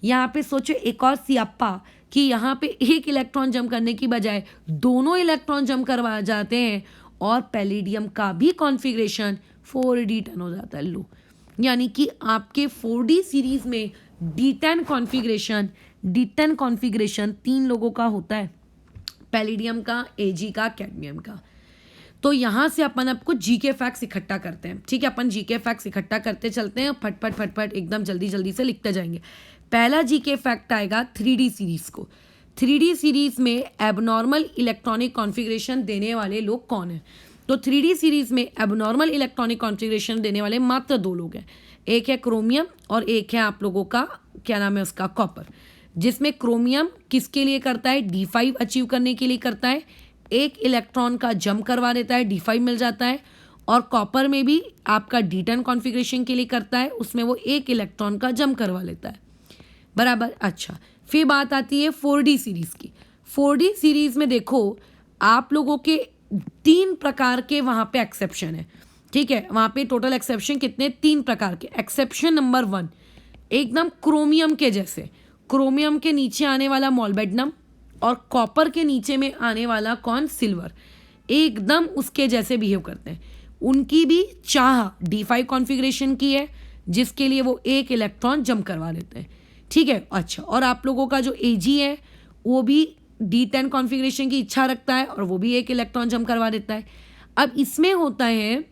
यहाँ पे सोचो एक और सियाप्पा कि यहाँ पे एक इलेक्ट्रॉन जम करने की बजाय दोनों इलेक्ट्रॉन जम करवा जाते हैं और पैलेडियम का भी कॉन्फ़िगरेशन 4d10 हो जाता है। लो, यानी कि आपके 4d सीरीज में D10 कॉन्फ़िगरेशन 3 लोगों का होता है, पैलेडियम का, Ag का, कैडमियम का। तो यहाँ से अपन आपको जीके फैक्ट्स इकट्ठा करते हैं, ठीक है, अपन जीके फैक्ट्स इकट्ठा करते चलते हैं, फटफट फटफट एकदम जल्दी जल्दी से लिखते जाएंगे। पहला जीके फैक्ट आएगा 3D सीरीज को। 3D सीरीज में एबनॉर्मल इलेक्ट्रॉनिक कॉन्फ़िगरेशन देने वाले लोग कौन हैं? तो 3D सीरीज में एबनॉर्मल इलेक्ट्रॉनिक कॉन्फ़िगरेशन देने वाले मात्र 2 लोग हैं, एक है क्रोमियम और एक है आप लोगों का क्या नाम है उसका, कॉपर। जिसमें क्रोमियम किसके लिए करता है? D5 अचीव करने के लिए करता है, एक इलेक्ट्रॉन का जम करवा देता है, D5 मिल जाता है। और कॉपर में भी आपका D10 कॉन्फ़िगरेशन के लिए करता है, उसमें वो एक इलेक्ट्रॉन का जम करवा लेता है, बराबर। अच्छा, फिर बात आती है 4D सीरीज़ की। 4D सीरीज़ में देखो आप लोगों के 3 प्रकार के वहाँ पे एक्सेप्शन है, ठीक है, वहाँ पे टोटल एक्सेप्शन कितने? 3 प्रकार के। एक्सेप्शन नंबर 1 एकदम क्रोमियम के जैसे, क्रोमियम के नीचे आने वाला मोल्बेडिनम और कॉपर के नीचे में आने वाला कौन? सिल्वर, एकदम उसके जैसे बिहेव करते हैं। उनकी भी चाह D5 कॉन्फ़िगरेशन की है, जिसके लिए वो एक इलेक्ट्रॉन जम करवा लेते हैं, ठीक है। अच्छा, और आप लोगों का जो Ag है वो भी D10 कॉन्फ़िगरेशन की इच्छा रखता है और वो भी एक इलेक्ट्रॉन जम करवा देता है। अब इसमें होता है,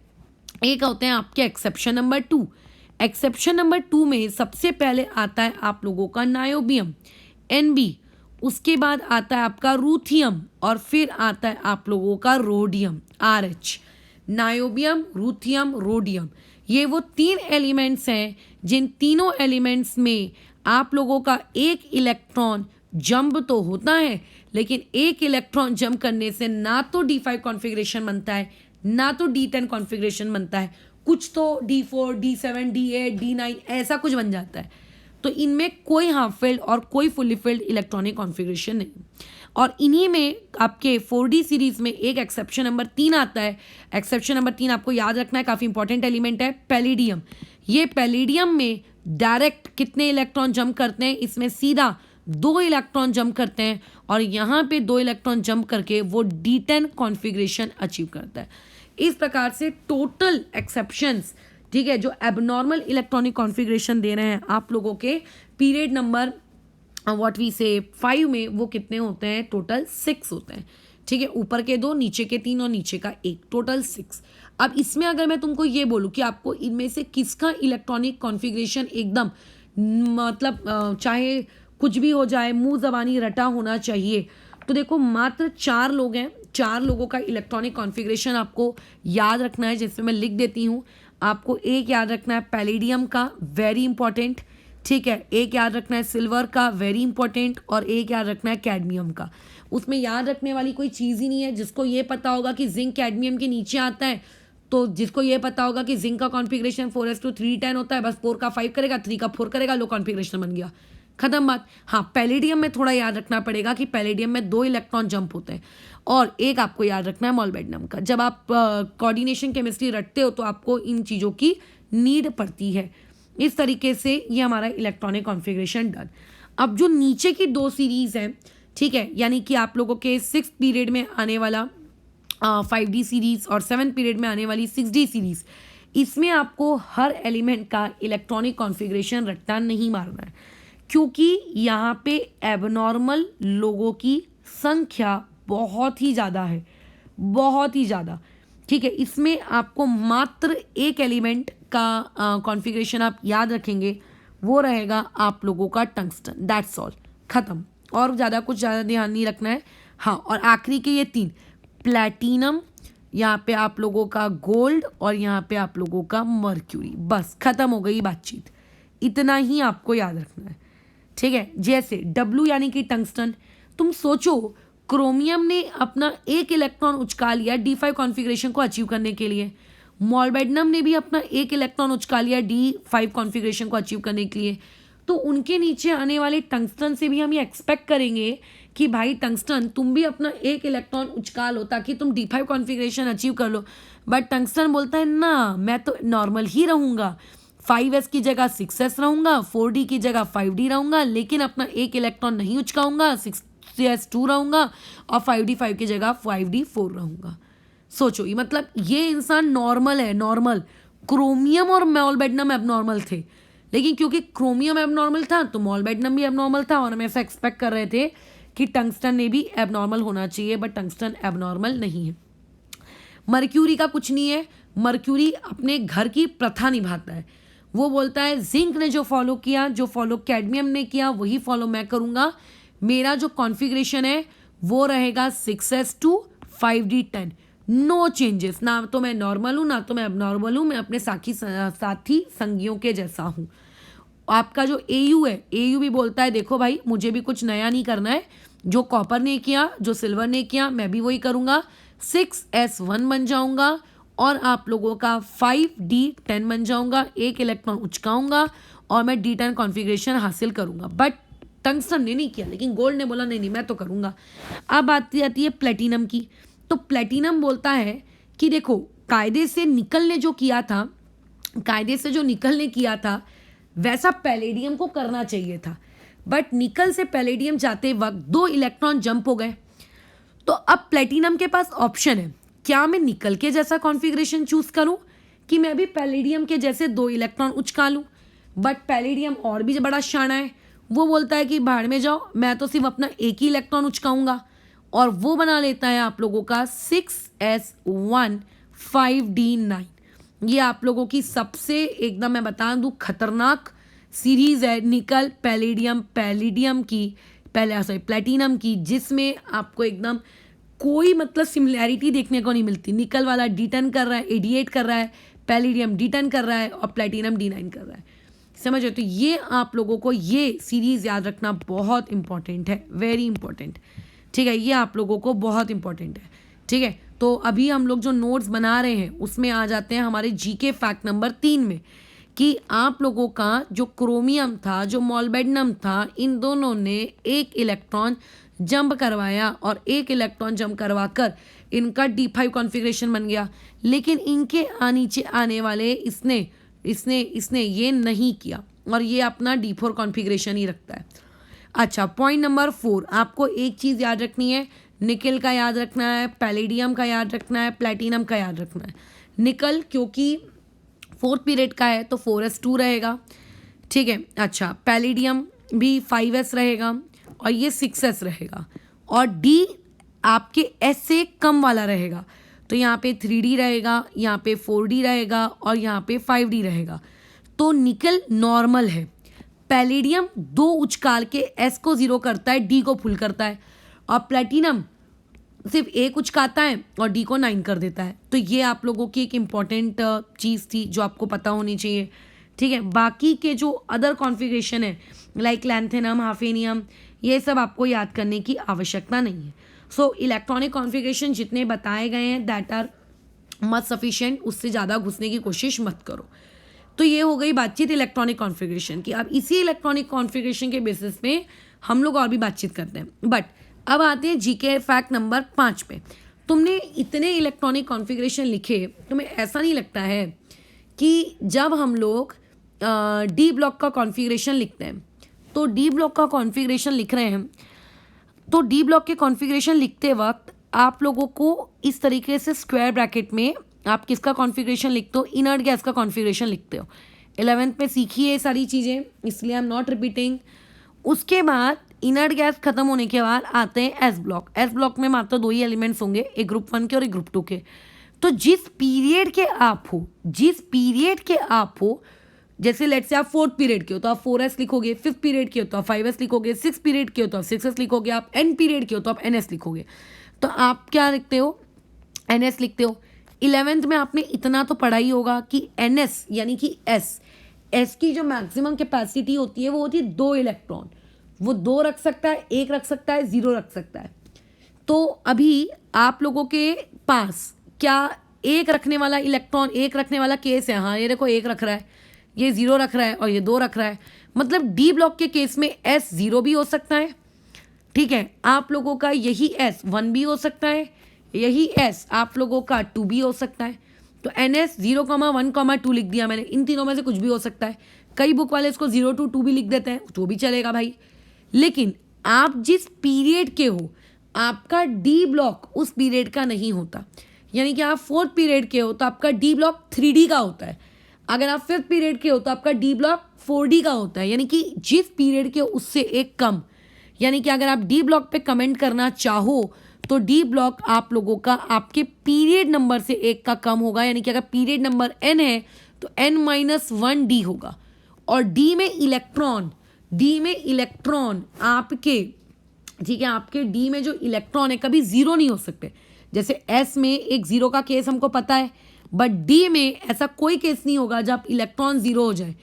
एक होते हैं आपके एक्सेप्शन नंबर 2। एक्सेप्शन नंबर 2 में सबसे पहले आता है आप लोगों का नायोबियम Nb, उसके बाद आता है आपका रूथियम और फिर आता है आप लोगों का रोडियम RH। नायोबियम, रूथियम, रोडियम, ये वो 3 एलिमेंट्स हैं जिन तीनों एलिमेंट्स में आप लोगों का एक इलेक्ट्रॉन जंप तो होता है, लेकिन एक इलेक्ट्रॉन जंप करने से ना तो D5 कॉन्फ़िगरेशन बनता है ना तो D10 कॉन्फ़िगरेशन बनता है, कुछ तो D4, D7, D8, D9 ऐसा कुछ बन जाता है। तो इनमें कोई हाफ फिल्ड और कोई फुली फिल्ड इलेक्ट्रॉनिक कॉन्फ़िगरेशन नहीं। और इन्हीं में आपके 4D सीरीज़ में एक एक्सेप्शन नंबर 3 आता है। एक्सेप्शन नंबर 3 आपको याद रखना है, काफ़ी इंपॉर्टेंट एलिमेंट है, पैलेडियम। ये पैलेडियम में डायरेक्ट कितने इलेक्ट्रॉन जंप करते हैं? इसमें सीधा 2 इलेक्ट्रॉन जंप करते हैं और यहाँ पे 2 इलेक्ट्रॉन जंप करके वो D10 कॉन्फ़िगरेशन अचीव करता है। इस प्रकार से टोटल एक्सेप्शंस, ठीक है, जो एबनॉर्मल इलेक्ट्रॉनिक कॉन्फ़िगरेशन दे रहे हैं आप लोगों के पीरियड नंबर व्हाट वी से 5 में, वो कितने होते हैं? टोटल 6 होते हैं, ठीक है, ऊपर के 2, नीचे के 3 और नीचे का 1, टोटल 6। अब इसमें अगर मैं तुमको ये बोलूँ कि आपको इनमें से किसका इलेक्ट्रॉनिक कॉन्फ़िगरेशन एकदम मतलब चाहे कुछ भी हो जाए मुंह ज़बानी रटा होना चाहिए, तो देखो मात्र 4 लोग हैं, 4 लोगों का इलेक्ट्रॉनिक कॉन्फ़िगरेशन आपको याद रखना है, जिसमें मैं लिख देती हूँ। आपको एक याद रखना है पैलेडियम का, वेरी इंपॉर्टेंट, ठीक है, एक याद रखना है सिल्वर का, वेरी इंपॉर्टेंट, और एक याद रखना है कैडमियम का। उसमें याद रखने वाली कोई चीज़ ही नहीं है। जिसको ये पता होगा कि जिंक कैडमियम के नीचे आता है, तो जिसको ये पता होगा कि जिंक का कॉन्फ़िगरेशन 4s2 310 होता है, बस 4 का 5 करेगा, 3 का 4 करेगा, लो कॉन्फ़िगरेशन बन गया, खत्म बात। हाँ, पैलेडियम में थोड़ा याद रखना पड़ेगा कि पैलेडियम में 2 इलेक्ट्रॉन जंप होते हैं, और एक आपको याद रखना है मोल्बेडिनम का। जब आप कोऑर्डिनेशन केमिस्ट्री रटते हो तो आपको इन चीज़ों की नीड पड़ती है। इस तरीके से ये हमारा इलेक्ट्रॉनिक कॉन्फ़िगरेशन डन। अब जो नीचे की 2 सीरीज़ हैं, ठीक है, यानी कि आप लोगों के 6th पीरियड में आने वाला 5D सीरीज़ और 7th पीरियड में आने वाली 6D सीरीज़, इसमें आपको हर एलिमेंट का इलेक्ट्रॉनिक कॉन्फ़िगरेशन रट्टा नहीं मारना है, क्योंकि यहाँ पे एबनॉर्मल लोगों की संख्या बहुत ही ज़्यादा है, बहुत ही ज़्यादा, ठीक है। इसमें आपको मात्र एक एलिमेंट का कॉन्फ़िगरेशन आप याद रखेंगे, वो रहेगा आप लोगों का टंगस्टन, दैट्स ऑल, ख़त्म। और ज़्यादा कुछ ज़्यादा ध्यान नहीं रखना है। हाँ, और आखिरी के ये 3, प्लैटिनम, यहाँ पे आप लोगों का गोल्ड और यहाँ पे आप लोगों का मर्क्यूरी। बस खत्म हो गई बातचीत, इतना ही आपको याद रखना है, ठीक है। जैसे W यानी कि टंगस्टन, तुम सोचो क्रोमियम ने अपना एक इलेक्ट्रॉन उचका लिया D5 कॉन्फ़िगरेशन को अचीव करने के लिए, मॉलिब्डेनम ने भी अपना एक इलेक्ट्रॉन उचका लिया D5 कॉन्फ़िगरेशन को अचीव करने के लिए। तो उनके नीचे आने वाले टंगस्टन से भी हम ये एक्सपेक्ट करेंगे कि भाई टंगस्टन तुम भी अपना एक इलेक्ट्रॉन उचका लो ताकि तुम D5 कॉन्फ़िगरेशन अचीव कर लो। बट टंगस्टन बोलता है ना, मैं तो नॉर्मल ही रहूँगा, 5s की जगह 6s रहूँगा, 4d की जगह 5d रहूँगा, लेकिन अपना एक इलेक्ट्रॉन नहीं उचकाऊँगा, 6s2 रहूँगा और 5d5 की जगह 5d4 रहूँगा। सोचो, ये मतलब ये इंसान नॉर्मल है, नॉर्मल। क्रोमियम और मॉलिब्डेनम एबनॉर्मल थे, लेकिन क्योंकि क्रोमियम एबनॉर्मल था तो मॉलिब्डेनम भी एबनॉर्मल था, और हम ऐसा एक्सपेक्ट कर रहे थे कि टंगस्टन ने भी एबनॉर्मल होना चाहिए, बट टंगस्टन एबनॉर्मल नहीं है। मर्क्यूरी का कुछ नहीं है, मर्क्यूरी अपने घर की प्रथा निभाता है। वो बोलता है जिंक ने जो फॉलो किया, जो फॉलो कैडमियम ने किया, वही फॉलो मैं करूँगा। मेरा जो कॉन्फ़िगरेशन है वो रहेगा 6s2 5d10, नो चेंजेस। ना तो मैं नॉर्मल हूँ ना तो मैं एबनॉर्मल हूँ, मैं अपने साथी संगियों के जैसा हूँ। आपका जो AU है, AU भी बोलता है देखो भाई मुझे भी कुछ नया नहीं करना है, जो कॉपर ने किया, जो सिल्वर ने किया, मैं भी वही करूँगा। 6s1 बन जाऊँगा और आप लोगों का 5d10 बन जाऊँगा, एक इलेक्ट्रॉन उचकाऊँगा और मैं D10 कॉन्फ़िगरेशन हासिल करूँगा। बट टंगस्टन ने नहीं किया, लेकिन गोल्ड ने बोला नहीं मैं तो करूँगा। अब आती है प्लेटिनम की। तो प्लेटिनम बोलता है कि देखो कायदे से निकल ने जो किया था, कायदे से जो निकल ने किया था वैसा पैलेडियम को करना चाहिए था, बट निकल से पैलेडियम जाते वक्त 2 इलेक्ट्रॉन जंप हो गए। तो अब प्लेटिनम के पास ऑप्शन है, क्या मैं निकल के जैसा कॉन्फ़िगरेशन चूज करूं कि मैं भी पैलेडियम के जैसे 2 इलेक्ट्रॉन उचका लूं। बट पैलेडियम और भी बड़ा शाना है, वो बोलता है कि भाड़ में जाओ, मैं तो सिर्फ अपना एक ही इलेक्ट्रॉन उचकाऊंगा, और वो बना लेता है आप लोगों का 6s1 5d9। ये आप लोगों की सबसे एकदम मैं बता दूं खतरनाक सीरीज है निकल पैलेडियम की, प्लेटिनम की, जिसमें आपको एकदम कोई मतलब सिमिलैरिटी देखने को नहीं मिलती। निकल वाला D10 कर रहा है, A8 कर रहा है, पैलेडियम D10 कर रहा है और प्लेटिनम D9 कर रहा है। समझो, तो ये आप लोगों को ये सीरीज याद रखना बहुत इंपॉर्टेंट है, वेरी इंपॉर्टेंट, ठीक है। ये आप लोगों को बहुत इंपॉर्टेंट है, ठीक है। तो अभी हम लोग जो नोट्स बना रहे हैं उसमें आ जाते हैं हमारे GK फैक्ट नंबर 3 में, कि आप लोगों का जो क्रोमियम था, जो मॉलिब्डेनम था, इन दोनों ने एक इलेक्ट्रॉन जंप करवाया और एक इलेक्ट्रॉन जंप करवाकर इनका D5 कॉन्फ़िगरेशन बन गया। लेकिन इनके नीचे आने वाले इसने ये नहीं किया और ये अपना D4 कॉन्फ़िगरेशन ही रखता है। अच्छा, पॉइंट नंबर 4, आपको एक चीज़ याद रखनी है, निकल का याद रखना है, पैलेडियम का याद रखना है, प्लेटिनम का याद रखना है। निकल क्योंकि 4th पीरियड का है तो 4s2 रहेगा, ठीक है। अच्छा, पैलेडियम भी 5s रहेगा और ये 6s रहेगा, और D आपके S से कम वाला रहेगा, तो यहाँ पे 3D रहेगा, यहाँ पे 4D रहेगा और यहाँ पे 5D रहेगा। तो निकल नॉर्मल है, पैलेडियम 2 उचकाल के S को 0 करता है, D को फुल करता है, और प्लेटिनम सिर्फ 1 उचकाता है और D को 9 कर देता है। तो ये आप लोगों की एक इम्पॉर्टेंट चीज़ थी जो आपको पता होनी चाहिए, ठीक है। बाकी के जो अदर कॉन्फ़िगरेशन है लाइक लैंथेनम, हाफेनियम, ये सब आपको याद करने की आवश्यकता नहीं है। सो इलेक्ट्रॉनिक कॉन्फ़िगरेशन जितने बताए गए हैं दैट आर मच सफिशिएंट, उससे ज़्यादा घुसने की कोशिश मत करो। तो ये हो गई बातचीत इलेक्ट्रॉनिक कॉन्फ़िगरेशन की। अब इसी इलेक्ट्रॉनिक कॉन्फ़िगरेशन के बेसिस पे हम लोग और भी बातचीत करते हैं, बट अब आते हैं GK फैक्ट नंबर 5 पे। तुमने इतने इलेक्ट्रॉनिक कॉन्फ़िगरेशन लिखे, तुम्हें ऐसा नहीं लगता है कि जब हम लोग D ब्लॉक का कॉन्फ़िगरेशन लिखते हैं तो D ब्लॉक का कॉन्फ़िगरेशन लिख रहे हैं, तो D ब्लॉक के कॉन्फ़िगरेशन लिखते वक्त आप लोगों को इस तरीके से स्क्वायर ब्रैकेट में आप किसका कॉन्फ़िगरेशन लिखते हो, इनर्ट गैस का कॉन्फ़िगरेशन लिखते हो। 11th में सीखी है ये सारी चीज़ें, इसलिए आई एम नॉट रिपीटिंग। उसके बाद इनर्ट गैस खत्म होने के बाद आते हैं S ब्लॉक। S ब्लॉक में मात्र 2 ही एलिमेंट्स होंगे, एक ग्रुप 1 के और एक ग्रुप 2 के। तो जिस पीरियड के आप हो, जैसे लेट्स से आप 4th पीरियड के हो तो आप 4s लिखोगे, 5th पीरियड के हो तो आप 5s लिखोगे, 6th पीरियड के हो तो आप 6s लिखोगे, आप n पीरियड के हो तो आप ns लिखोगे। तो आप क्या लिखते हो, NS लिखते हो। 11th में आपने इतना तो पढ़ा ही होगा कि NS यानी कि S की जो मैक्सिमम कैपेसिटी होती है वो होती है 2 इलेक्ट्रॉन। वो 2 रख सकता है, 1 रख सकता है, 0 रख सकता है। तो अभी आप लोगों के पास क्या 1 रखने वाला इलेक्ट्रॉन, 1 रखने वाला केस है? हाँ, ये देखो 1 रख रहा है, ये 0 रख रहा है और ये 2 रख रहा है। मतलब डी ब्लॉक के केस में S 0 भी हो सकता है, ठीक है। आप लोगों का यही S 1 भी हो सकता है, यही S आप लोगों का 2 भी हो सकता है। तो NS 0,1,2 लिख दिया मैंने, इन तीनों में से कुछ भी हो सकता है। कई बुक वाले इसको 0 to 2 भी लिख देते हैं, तो भी चलेगा भाई। लेकिन आप जिस पीरियड के हो, आपका डी ब्लॉक उस पीरियड का नहीं होता। यानी कि आप 4th पीरियड के हो तो आपका डी ब्लॉक 3D का होता है। अगर आप 5th पीरियड के हो तो आपका डी ब्लॉक 4D का होता है, यानी कि जिस पीरियड के उससे एक कम। यानी कि अगर आप डी ब्लॉक पे कमेंट करना चाहो तो डी ब्लॉक आप लोगों का आपके पीरियड नंबर से एक का कम होगा। यानी कि अगर पीरियड नंबर n है तो n-1 डी होगा। और डी में इलेक्ट्रॉन आपके, ठीक है, आपके डी में जो इलेक्ट्रॉन है कभी 0 नहीं हो सकते। जैसे S में एक 0 का केस हमको पता है, बट डी में ऐसा कोई केस नहीं होगा जब इलेक्ट्रॉन 0 हो जाए।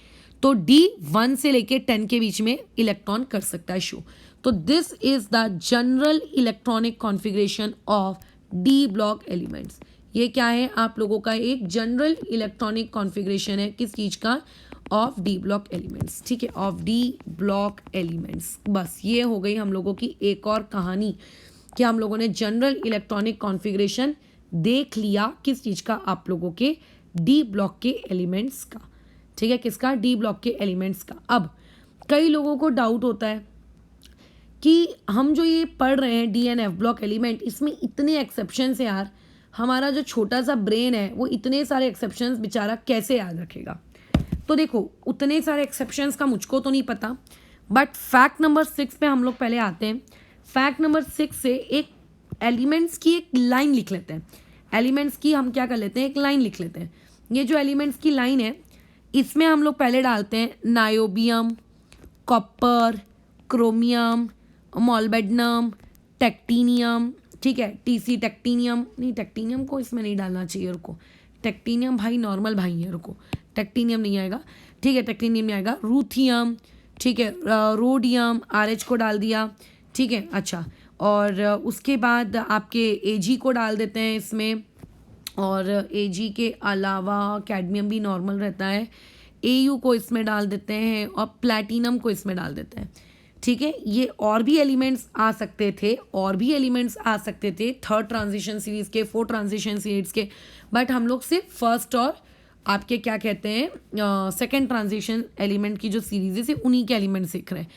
तो डी 1 से लेके 10 के बीच में इलेक्ट्रॉन कर सकता है शो। तो this is the general electronic configuration of D block elements. ये क्या है? आप लोगों का एक जनरल इलेक्ट्रॉनिक कॉन्फ़िगरेशन है, किस चीज़ का? ऑफ डी ब्लॉक एलिमेंट्स, ठीक है, ऑफ डी ब्लॉक एलिमेंट्स। बस ये हो गई हम लोगों की एक और कहानी कि हम लोगों ने जनरल इलेक्ट्रॉनिक कॉन्फ़िगरेशन देख लिया, किस चीज़ का? आप लोगों के डी ब्लॉक के एलिमेंट्स का, ठीक है, किसका? डी ब्लॉक के एलिमेंट्स का। अब कई लोगों को डाउट होता है कि हम जो ये पढ़ रहे हैं D and F block element, इसमें इतने एक्सेप्शंस है यार, हमारा जो छोटा सा ब्रेन है वो इतने सारे एक्सेप्शंस बेचारा कैसे याद रखेगा? तो देखो, उतने सारे एक्सेप्शंस का मुझको तो नहीं पता, बट फैक्ट नंबर 6 पे हम लोग पहले आते हैं। फैक्ट नंबर 6 से एक एलिमेंट्स की एक लाइन लिख लेते हैं। एलिमेंट्स की हम क्या कर लेते हैं? एक लाइन लिख लेते हैं। ये जो एलिमेंट्स की लाइन है इसमें हम लोग पहले डालते हैं नायोबियम, कॉपर, क्रोमियम, मॉलिब्डेनम, टेक्टिनियम, ठीक है, टीसी टेक्टिनियम नहीं, टेक्टिनियम को इसमें नहीं डालना चाहिए, रुको, टेक्टिनियम भाई नॉर्मल भाई है, रुको, टेक्टिनियम नहीं आएगा, ठीक है, टेक्टिनियम नहीं आएगा। रूथियम, ठीक है, रोडियम, RH को डाल दिया, ठीक है, अच्छा। और उसके बाद आपके AG को डाल देते हैं इसमें, और AG के अलावा कैडमियम भी नॉर्मल रहता है, AU को इसमें डाल देते हैं और प्लैटिनम को इसमें डाल देते हैं, ठीक है। ये और भी एलिमेंट्स आ सकते थे, थर्ड ट्रांजिशन सीरीज़ के, 4 ट्रांजिशन सीरीज़ के, बट हम लोग सिर्फ फर्स्ट और आपके क्या कहते हैं सेकेंड ट्रांजिशन एलिमेंट की जो सीरीज़ है सिर्फ उन्हीं के एलिमेंट सीख रहे हैं।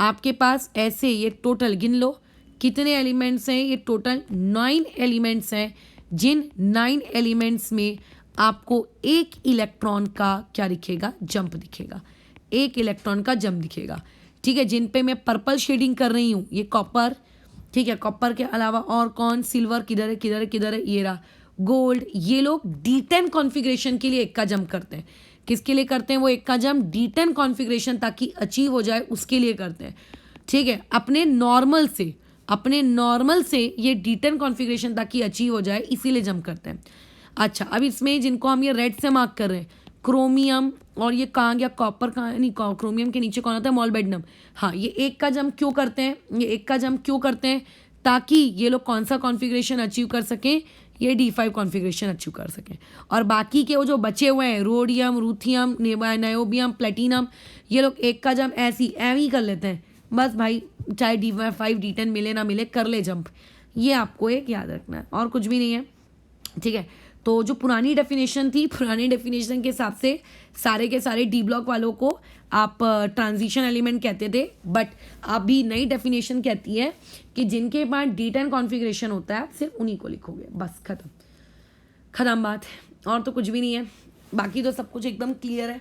आपके पास ऐसे ये टोटल गिन लो कितने एलिमेंट्स हैं, ये टोटल 9 एलिमेंट्स हैं, जिन 9 एलिमेंट्स में आपको एक इलेक्ट्रॉन का क्या दिखेगा? जंप दिखेगा, एक इलेक्ट्रॉन का जंप दिखेगा, ठीक है। जिन पे मैं पर्पल शेडिंग कर रही हूँ ये कॉपर, ठीक है, कॉपर के अलावा और कौन? सिल्वर, किधर है किधर है किधर है, ये रहा, गोल्ड। ये लोग D10 कॉन्फ़िगरेशन के लिए एक का जंप करते हैं। किसके लिए करते हैं वो एक का जंप? D10 कॉन्फ़िगरेशन ताकि अचीव हो जाए उसके लिए करते हैं, ठीक है। अपने नॉर्मल से ये D10 कॉन्फ़िगरेशन ताकि अचीव हो जाए इसीलिए जंप करते हैं। अच्छा, अब इसमें जिनको हम ये रेड से मार्क कर रहे हैं, क्रोमियम, और ये कहाँ गया? कॉपर कहाँ? नहीं, क्रोमियम के नीचे कौन आता है? मॉलिब्डेनम। हाँ, ये एक का जंप क्यों करते हैं? ताकि ये लोग कौन सा कॉन्फ़िगरेशन अचीव कर सकें? ये D5 कॉन्फ़िगरेशन अचीव कर सकें। और बाकी के वो जो बचे हुए हैं, रोडियम, रूथियम, नायोबियम, प्लेटिनम, ये लोग एक का जंप ऐसे ही कर लेते हैं। बस भाई, चाहे D5 D10 मिले ना मिले, कर ले जंप। ये आपको एक याद रखना है, और कुछ भी नहीं है, ठीक है। तो जो पुरानी डेफिनेशन थी, पुरानी डेफिनेशन के हिसाब से सारे के सारे डी ब्लॉक वालों को आप ट्रांजिशन एलिमेंट कहते थे, बट अभी नई डेफिनेशन कहती है कि जिनके पास D10 कॉन्फ़िगरेशन होता है सिर्फ उन्हीं को लिखोगे, बस खत्म बात है, और तो कुछ भी नहीं है। बाकी तो सब कुछ एकदम क्लियर है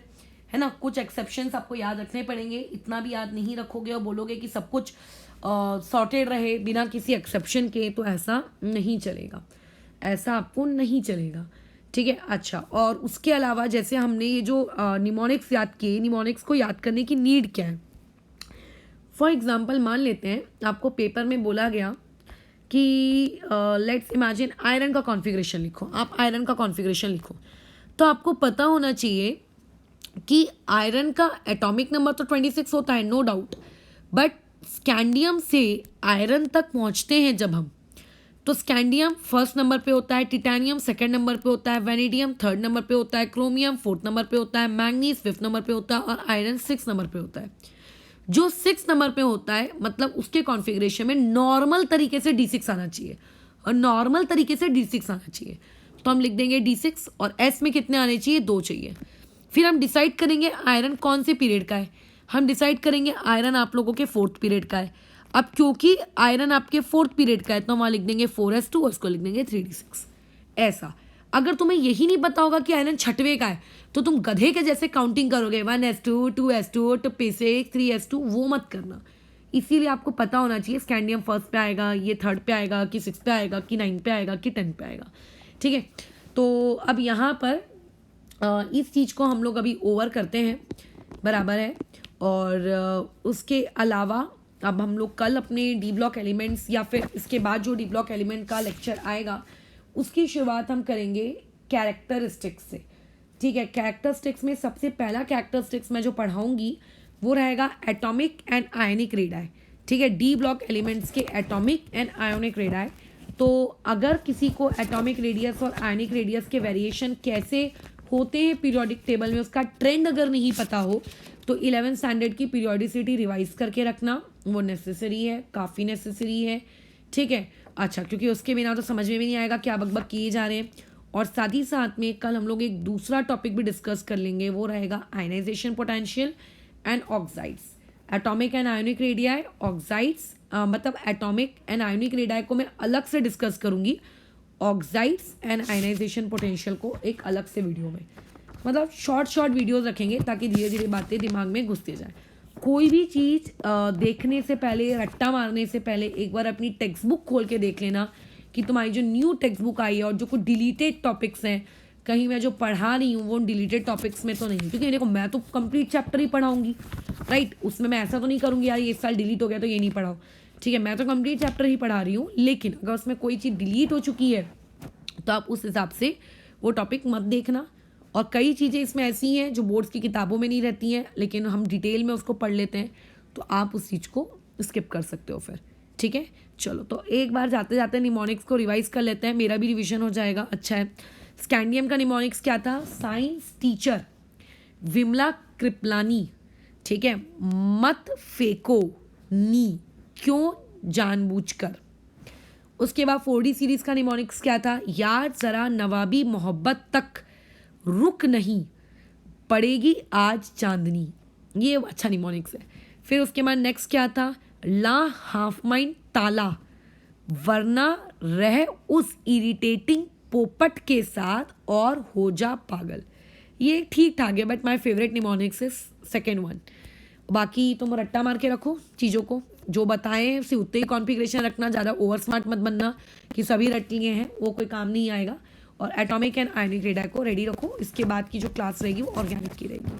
ना। कुछ एक्सेप्शंस आपको याद रखने पड़ेंगे, इतना भी याद नहीं रखोगे और बोलोगे कि सब कुछ सॉर्टेड रहे बिना किसी एक्सेप्शन के, तो ऐसा नहीं चलेगा, ऐसा आपको नहीं चलेगा, ठीक है। अच्छा, और उसके अलावा जैसे हमने ये जो निमोनिक्स याद किए, निमोनिक्स को याद करने की नीड क्या है? फॉर एग्जांपल मान लेते हैं आपको पेपर में बोला गया कि लेट्स इमेजिन आयरन का कॉन्फ़िगरेशन लिखो, आप आयरन का कॉन्फ़िगरेशन लिखो, तो आपको पता होना चाहिए कि आयरन का एटॉमिक नंबर तो 26 होता है, नो डाउट, बट स्कैंडियम से आयरन तक पहुंचते हैं जब हम, तो स्कैंडियम फर्स्ट नंबर पे होता है, टिटेनियम सेकंड नंबर पे होता है, वेनेडियम थर्ड नंबर पे होता है, क्रोमियम फोर्थ नंबर पे होता है, मैंगनीज फिफ्थ नंबर पे होता है और आयरन सिक्स नंबर पे होता है। जो सिक्स नंबर पे होता है मतलब उसके कॉन्फ़िगरेशन में नॉर्मल तरीके से D6 आना चाहिए, और नॉर्मल तरीके से D6 आना चाहिए, तो हम लिख देंगे D6 और S में कितने आने चाहिए, 2 चाहिए। फिर हम डिसाइड करेंगे आयरन कौन से पीरियड का है, हम डिसाइड करेंगे आयरन आप लोगों के फोर्थ पीरियड का है। अब क्योंकि आयरन आपके फोर्थ पीरियड का है तो हम वहाँ लिख देंगे 4s2 और इसको लिख देंगे 3d6। ऐसा अगर तुम्हें यही नहीं पता होगा कि आयरन छठवें का है तो तुम गधे के जैसे काउंटिंग करोगे 1s2 2s2 2p6 3s2, वो मत करना। इसीलिए आपको पता होना चाहिए स्कैंडियम फर्स्ट पे आएगा, ये थर्ड पे आएगा, कि सिक्स पे आएगा, कि 9 पे आएगा, कि 10 पे आएगा। ठीक है, तो अब यहाँ पर इस चीज़ को हम लोग अभी ओवर करते हैं, बराबर है। और उसके अलावा अब हम लोग कल अपने डी ब्लॉक एलिमेंट्स या फिर इसके बाद जो डी ब्लॉक एलिमेंट का लेक्चर आएगा उसकी शुरुआत हम करेंगे कैरेक्टरिस्टिक्स से। ठीक है, कैरेक्टरिस्टिक्स में सबसे पहला कैरेक्टरिस्टिक्स मैं जो पढ़ाऊंगी वो रहेगा एटॉमिक एंड आयनिक रेडाई। ठीक है, डी ब्लॉक एलिमेंट्स के एटॉमिक एंड आयोनिक रेडाई। तो अगर किसी को एटॉमिक रेडियस और आयनिक रेडियस के वेरिएशन कैसे होते हैं पीरियोडिक टेबल में, उसका ट्रेंड अगर नहीं पता हो तो 11th स्टैंडर्ड की पीरियोडिसिटी रिवाइज करके रखना, वो नेसेसरी है, काफ़ी नेसेसरी है। ठीक है, अच्छा, क्योंकि उसके बिना तो समझ में भी नहीं आएगा क्या बकबक किए जा रहे हैं। और साथ ही साथ में कल हम लोग एक दूसरा टॉपिक भी डिस्कस कर लेंगे, वो रहेगा ionization potential and oxides. Atomic and ionic radii, oxides मतलब एटॉमिक एंड आयोनिक रेडियाई को मैं अलग से डिस्कस करूंगी, ऑक्साइड्स एंड आयनाइजेशन पोटेंशियल को एक अलग से वीडियो में, मतलब शॉर्ट वीडियोस रखेंगे ताकि धीरे धीरे बातें दिमाग में घुसती जाए। कोई भी चीज़ देखने से पहले, रट्टा मारने से पहले एक बार अपनी टेक्स्ट बुक खोल के देख लेना कि तुम्हारी जो न्यू टेक्स्ट बुक आई है और जो कुछ डिलीटेड टॉपिक्स हैं, कहीं मैं जो पढ़ा रही हूँ वो डिलीटेड टॉपिक्स में तो नहीं, क्योंकि देखो मैं तो कंप्लीट चैप्टर ही पढ़ाऊंगी, राइट। उसमें मैं ऐसा तो नहीं करूँगी यार ये इस साल डिलीट हो गया तो ये नहीं पढ़ाओ। ठीक है, मैं तो कंप्लीट चैप्टर ही पढ़ा रही हूँ, लेकिन अगर उसमें कोई चीज़ डिलीट हो चुकी है तो आप उस हिसाब से वो टॉपिक मत देखना। और कई चीज़ें इसमें ऐसी हैं जो बोर्ड्स की किताबों में नहीं रहती हैं, लेकिन हम डिटेल में उसको पढ़ लेते हैं, तो आप उस चीज़ को स्किप कर सकते हो फिर। ठीक है, चलो तो एक बार जाते जाते निमोनिक्स को रिवाइज कर लेते हैं, मेरा भी रिवीजन हो जाएगा। अच्छा है, स्कैंडियम का निमोनिक्स क्या था, साइंस टीचर विमला कृपलानी। ठीक है, मत फेंको नी, क्यों जानबूझकर। उसके बाद 4D सीरीज का निमोनिक्स क्या था, यार जरा नवाबी मोहब्बत तक रुक नहीं पड़ेगी आज चांदनी, ये अच्छा निमोनिक्स है। फिर उसके बाद नेक्स्ट क्या था, ला हाफ माइंड ताला वरना रह उस इरिटेटिंग पोपट के साथ और हो जा पागल। ये ठीक ठाक है, but my favourite mnemonics is second one. बाकी तुम रट्टा मार के रखो चीज़ों को, जो बताएं सिर्फ उतने ही कॉन्फ़िगरेशन रखना, ज़्यादा ओवर स्मार्ट मत बनना कि सभी रट लिए हैं, वो कोई काम नहीं आएगा। और एटॉमिक एंड आयनिक रेडाई को रेडी रखो, इसके बाद की जो क्लास रहेगी वो ऑर्गेनिक की रहेगी।